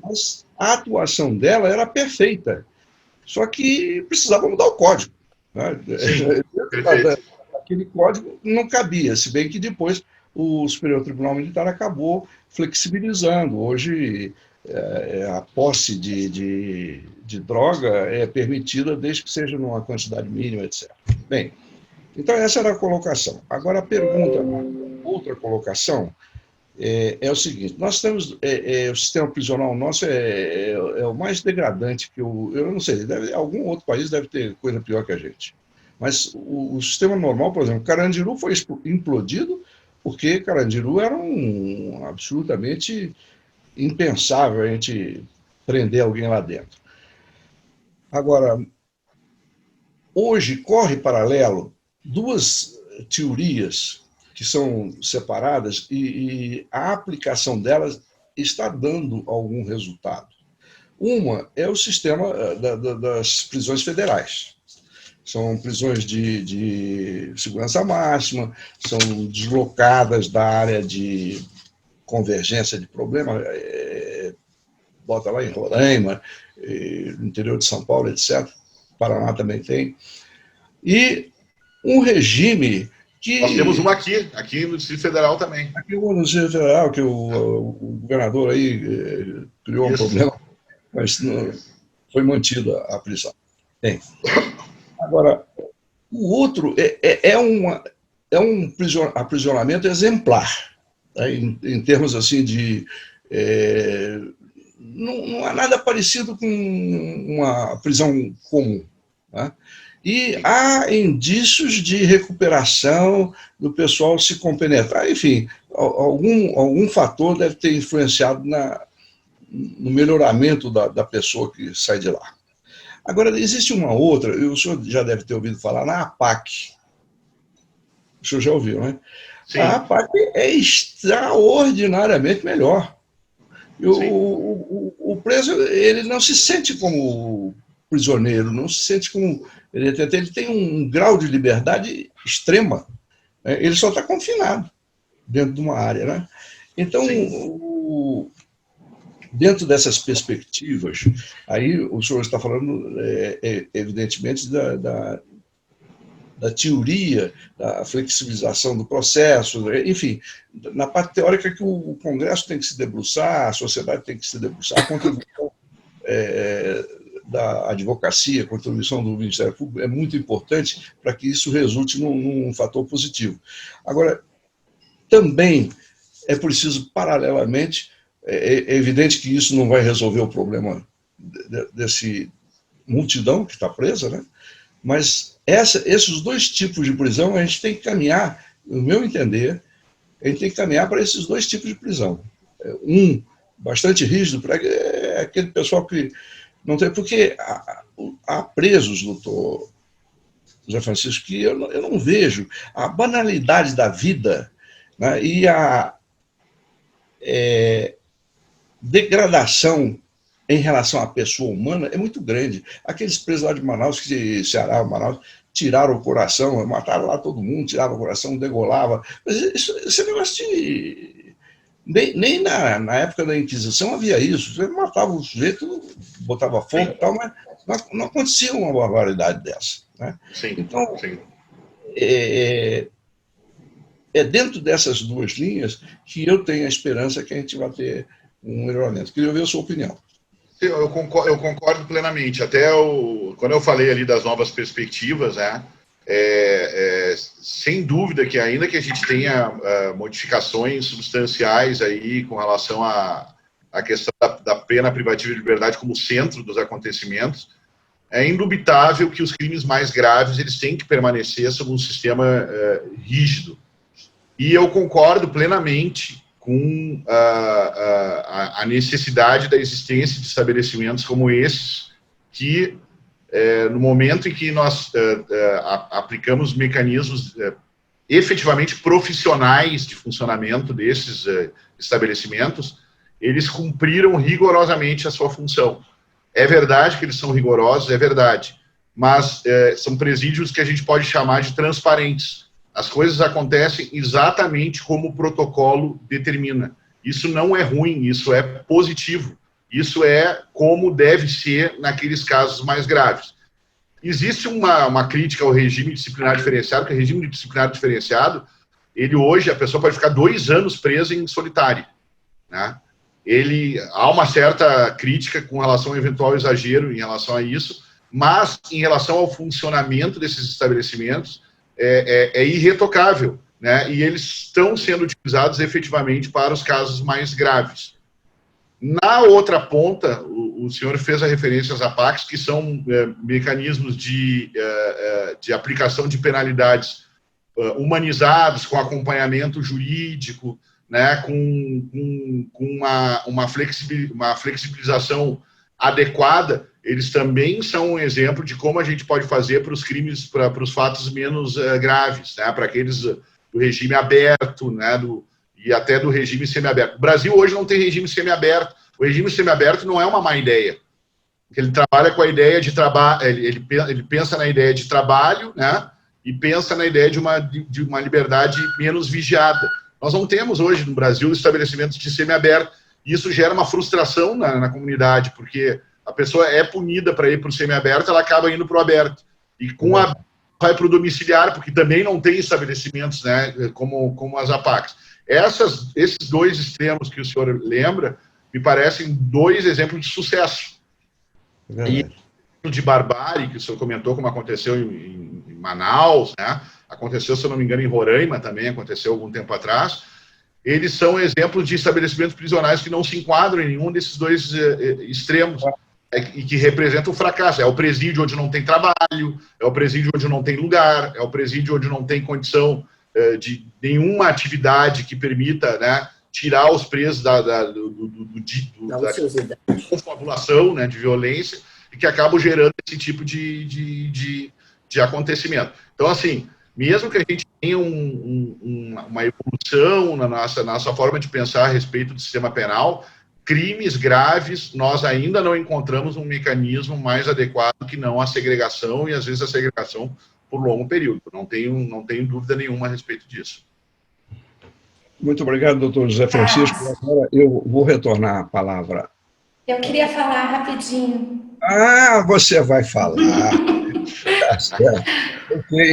mas a atuação dela era perfeita. Só que precisava mudar o código. Né? Sim, aquele código não cabia, se bem que depois o Superior Tribunal Militar acabou flexibilizando. Hoje, a posse de droga é permitida desde que seja numa quantidade mínima, etc. Bem, então essa era a colocação. Agora a pergunta, outra colocação, é o seguinte: nós temos, o sistema prisional nosso é o mais degradante que eu não sei, algum outro país deve ter coisa pior que a gente. Mas o sistema normal, por exemplo, Carandiru foi implodido porque Carandiru era absolutamente impensável a gente prender alguém lá dentro. Agora, hoje corre paralelo duas teorias que são separadas e a aplicação delas está dando algum resultado. Uma é o sistema das prisões federais. São prisões de segurança máxima, são deslocadas da área de convergência de problema, bota lá em Roraima, no interior de São Paulo, etc. Paraná também tem. E um regime que... Nós temos uma aqui no Distrito Federal também. Aqui no Distrito Federal, que o governador aí criou um problema, mas não, foi mantida a prisão. Tem. Agora, o outro é um aprisionamento exemplar, né, em termos assim de... não há nada parecido com uma prisão comum, né? E há indícios de recuperação do pessoal se compenetrar, enfim, algum fator deve ter influenciado no melhoramento da pessoa que sai de lá. Agora, existe uma outra, o senhor já deve ter ouvido falar, na APAC. O senhor já ouviu, né? Sim. A APAC é extraordinariamente melhor. O preso, ele não se sente como prisioneiro, não se sente como... Ele tem um grau de liberdade extrema. Né? Ele só está confinado dentro de uma área, né? Então, dentro dessas perspectivas, aí o senhor está falando, evidentemente, da teoria, da flexibilização do processo, enfim, na parte teórica que o Congresso tem que se debruçar, a sociedade tem que se debruçar, a contribuição da advocacia, a contribuição do Ministério Público é muito importante para que isso resulte num fator positivo. Agora, também é preciso, paralelamente, é evidente que isso não vai resolver o problema desse multidão que está presa, né? Mas esses dois tipos de prisão, a gente tem que caminhar, no meu entender, a gente tem que caminhar para esses dois tipos de prisão. Um bastante rígido, para aquele pessoal que não tem... Porque há presos, doutor José Francisco, que eu não vejo a banalidade da vida, né, e a degradação em relação à pessoa humana é muito grande. Aqueles presos lá de Manaus, Ceará, Manaus, tiraram o coração, mataram lá todo mundo, tiraram o coração, degolava. Mas esse negócio de... Nem na época da Inquisição havia isso. Você matava o sujeito, botava fogo e tal, mas não acontecia uma barbaridade dessa. Né? Sim, então, sim. É dentro dessas duas linhas que eu tenho a esperança que a gente vai ter um melhoramento. Queria ouvir a sua opinião. Eu concordo plenamente. Até quando eu falei ali das novas perspectivas, né, sem dúvida que ainda que a gente tenha modificações substanciais aí com relação à questão da pena privativa de liberdade como centro dos acontecimentos, é indubitável que os crimes mais graves eles têm que permanecer sob um sistema rígido. E eu concordo plenamente com a necessidade da existência de estabelecimentos como esses, que no momento em que nós aplicamos mecanismos efetivamente profissionais de funcionamento desses estabelecimentos, eles cumpriram rigorosamente a sua função. É verdade que eles são rigorosos, é verdade, mas são presídios que a gente pode chamar de transparentes. As coisas acontecem exatamente como o protocolo determina. Isso não é ruim, isso é positivo. Isso é como deve ser naqueles casos mais graves. Existe uma crítica ao regime disciplinar diferenciado, que o regime disciplinar diferenciado hoje, a pessoa pode ficar 2 anos presa em solitário, né? Há uma certa crítica com relação ao eventual exagero em relação a isso, mas em relação ao funcionamento desses estabelecimentos, é irretocável, né? E eles estão sendo utilizados efetivamente para os casos mais graves. Na outra ponta, o senhor fez a referência às APACs, que são mecanismos de aplicação de penalidades humanizados, com acompanhamento jurídico, né, com uma flexibilização adequada. Eles também são um exemplo de como a gente pode fazer para os crimes, para os fatos menos graves, né, para aqueles do regime aberto, né, e até do regime semiaberto. O Brasil hoje não tem regime semiaberto. O regime semiaberto não é uma má ideia. Ele trabalha com a ideia de trabalho, ele pensa na ideia de trabalho, né, e pensa na ideia de uma liberdade menos vigiada. Nós não temos hoje no Brasil estabelecimentos de semiaberto. Isso gera uma frustração na comunidade, porque a pessoa é punida para ir para o semiaberto, ela acaba indo para o aberto. E vai para o domiciliar, porque também não tem estabelecimentos, né, como as APACs. Esses 2 extremos que o senhor lembra, me parecem 2 exemplos de sucesso. E de barbárie, que o senhor comentou, como aconteceu em Manaus, né? Aconteceu, se eu não me engano, em Roraima também, aconteceu algum tempo atrás. Eles são exemplos de estabelecimentos prisionais que não se enquadram em nenhum desses 2 extremos, e que representam o fracasso. É o presídio onde não tem trabalho, é o presídio onde não tem lugar, é o presídio onde não tem condição de nenhuma atividade que permita, né, tirar os presos da confabulação, né, de violência, e que acabam gerando esse tipo de acontecimento. Então, assim, mesmo que a gente tenha uma evolução na nossa forma de pensar a respeito do sistema penal, crimes graves, nós ainda não encontramos um mecanismo mais adequado que não a segregação, e às vezes a segregação por longo período. Não tenho dúvida nenhuma a respeito disso. Muito obrigado, doutor José Francisco. Agora eu vou retornar a palavra. Eu queria falar rapidinho. Você vai falar. Tá certo. Ok.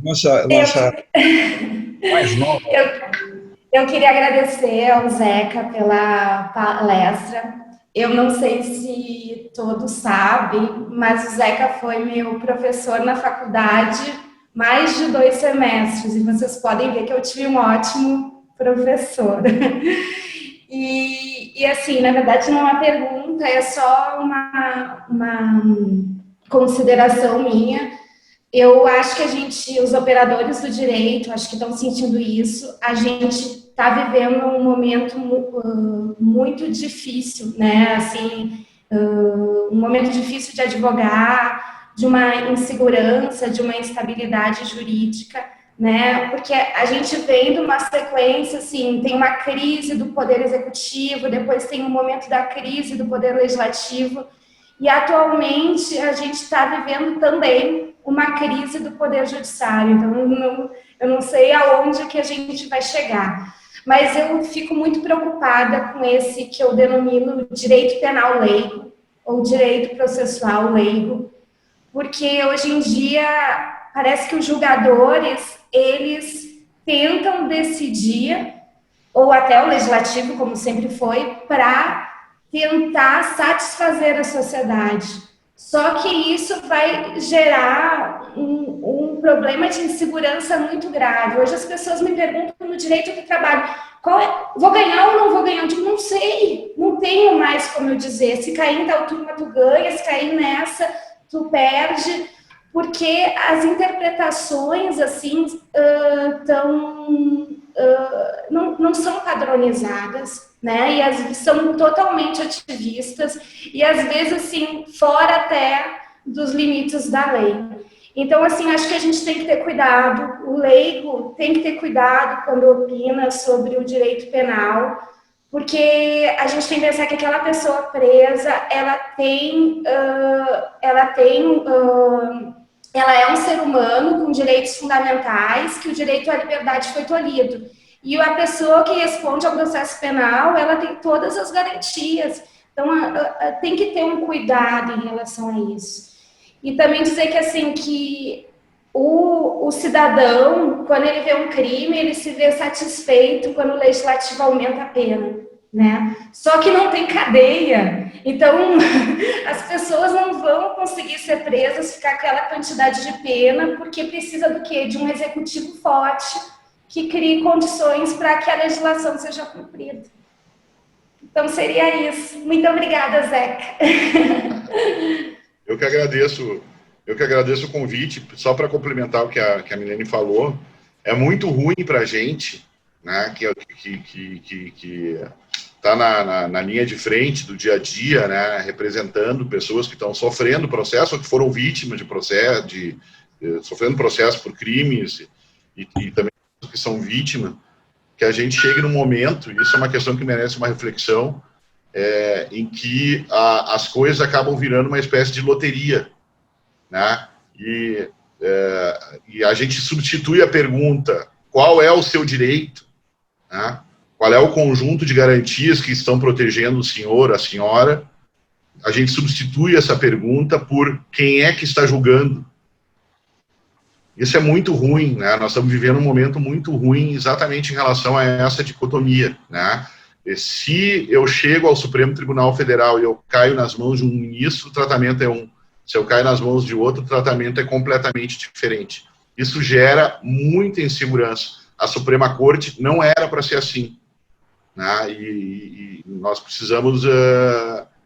Nossa mais nova. Eu queria agradecer ao Zeca pela palestra. Eu não sei se todos sabem, mas o Zeca foi meu professor na faculdade mais de 2 semestres, e vocês podem ver que eu tive um ótimo professor. E assim, na verdade não é uma pergunta, é só uma consideração minha. Eu acho que os operadores do direito, acho que estão sentindo isso. A gente está vivendo um momento muito difícil, né? Assim, um momento difícil de advogar, de uma insegurança, de uma instabilidade jurídica, né? Porque a gente vem de uma sequência, assim, tem uma crise do poder executivo, depois tem um momento da crise do poder legislativo, e atualmente a gente está vivendo também uma crise do poder judiciário. Então, eu não sei aonde que a gente vai chegar, mas eu fico muito preocupada com esse que eu denomino direito penal leigo, ou direito processual leigo, porque hoje em dia parece que os julgadores, eles tentam decidir, ou até o legislativo, como sempre foi, para tentar satisfazer a sociedade. Só que isso vai gerar um problema de insegurança muito grave. Hoje as pessoas me perguntam no direito do trabalho, vou ganhar ou não vou ganhar? Eu digo, não sei, não tenho mais como eu dizer. Se cair em tal turma, tu ganha, se cair nessa, tu perde, porque as interpretações, assim, não são padronizadas, né? E às vezes são totalmente ativistas e às vezes assim fora até dos limites da lei. Então, assim, acho que a gente tem que ter cuidado. O leigo tem que ter cuidado quando opina sobre o direito penal, porque a gente tem que pensar que aquela pessoa presa, ela é um ser humano com direitos fundamentais, que o direito à liberdade foi tolhido. E a pessoa que responde ao processo penal, ela tem todas as garantias. Então, tem que ter um cuidado em relação a isso. E também dizer que, assim, que o cidadão, quando ele vê um crime, ele se vê satisfeito quando o legislativo aumenta a pena, né? Só que não tem cadeia, então as pessoas não vão conseguir ser presas, ficar aquela quantidade de pena, porque precisa do quê? De um executivo forte que crie condições para que a legislação seja cumprida. Então seria isso. Muito obrigada, Zeca. Eu que agradeço o convite. Só para complementar o que a Milene falou, é muito ruim para a gente, né, que está na linha de frente do dia a dia, né, representando pessoas que estão sofrendo processo ou que foram vítimas de processo, sofrendo processo por crimes e também que são vítimas, que a gente chegue num momento, isso é uma questão que merece uma reflexão, em que as coisas acabam virando uma espécie de loteria, né? E a gente substitui a pergunta, qual é o seu direito, né? Qual é o conjunto de garantias que estão protegendo o senhor, a senhora, a gente substitui essa pergunta por quem é que está julgando. Isso é muito ruim, né? Nós estamos vivendo um momento muito ruim exatamente em relação a essa dicotomia, né? E se eu chego ao Supremo Tribunal Federal e eu caio nas mãos de um ministro, o tratamento é um. Se eu caio nas mãos de outro, o tratamento é completamente diferente. Isso gera muita insegurança. A Suprema Corte não era para ser assim, né? E nós precisamos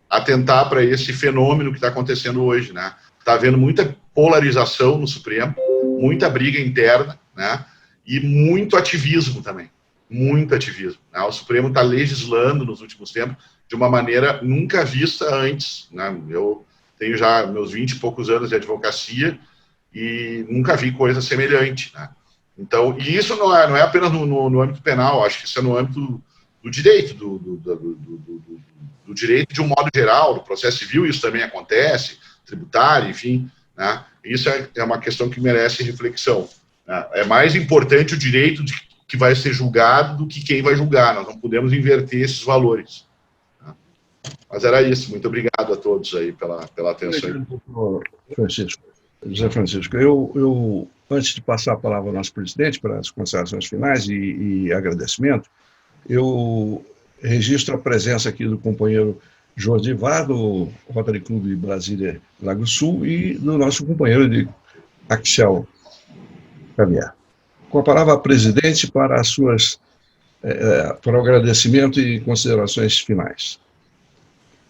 atentar para esse fenômeno que está acontecendo hoje, né? Está havendo muita polarização no Supremo, muita briga interna, né? E muito ativismo também, muito ativismo, né? O Supremo está legislando nos últimos tempos de uma maneira nunca vista antes, né? Eu tenho já meus 20 e poucos anos de advocacia e nunca vi coisa semelhante, né? Então, e isso não é apenas no âmbito penal, acho que isso é no âmbito do direito, do direito de um modo geral, do processo civil, isso também acontece, tributário, enfim, né? Isso é uma questão que merece reflexão, né? É mais importante o direito que vai ser julgado do que quem vai julgar, nós não podemos inverter esses valores, né? Mas era isso, muito obrigado a todos aí pela atenção. José Francisco, eu antes de passar a palavra ao nosso presidente para as considerações finais e agradecimento, eu registro a presença aqui do companheiro Josivar, do Rotary Clube Brasília Lago Sul, e do nosso companheiro de Axel Xavier. Com a palavra, presidente, para as suas para o agradecimento e considerações finais.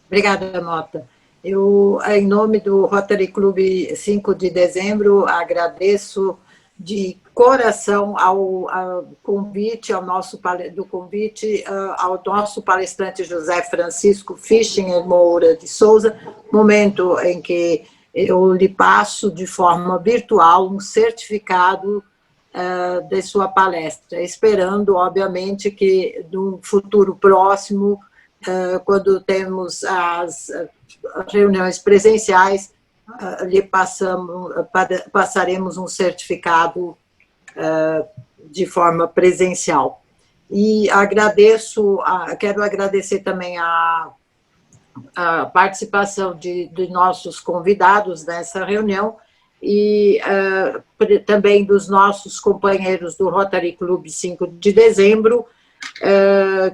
Obrigada, Mota. Eu, em nome do Rotary Clube 5 de dezembro, agradeço de coração ao convite, ao nosso palestrante José Francisco Fichinger Moura de Souza, momento em que eu lhe passo de forma virtual um certificado de sua palestra, esperando, obviamente, que no futuro próximo, quando temos as reuniões presenciais, lhe passaremos um certificado de forma presencial. E quero agradecer também a participação de nossos convidados nessa reunião e também dos nossos companheiros do Rotary Clube 5 de dezembro,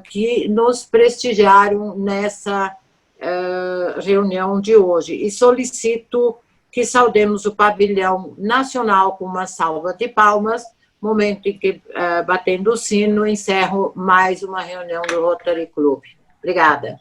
que nos prestigiaram nessa reunião de hoje. E solicito que saudemos o pavilhão nacional com uma salva de palmas, momento em que, batendo o sino, encerro mais uma reunião do Rotary Club. Obrigada.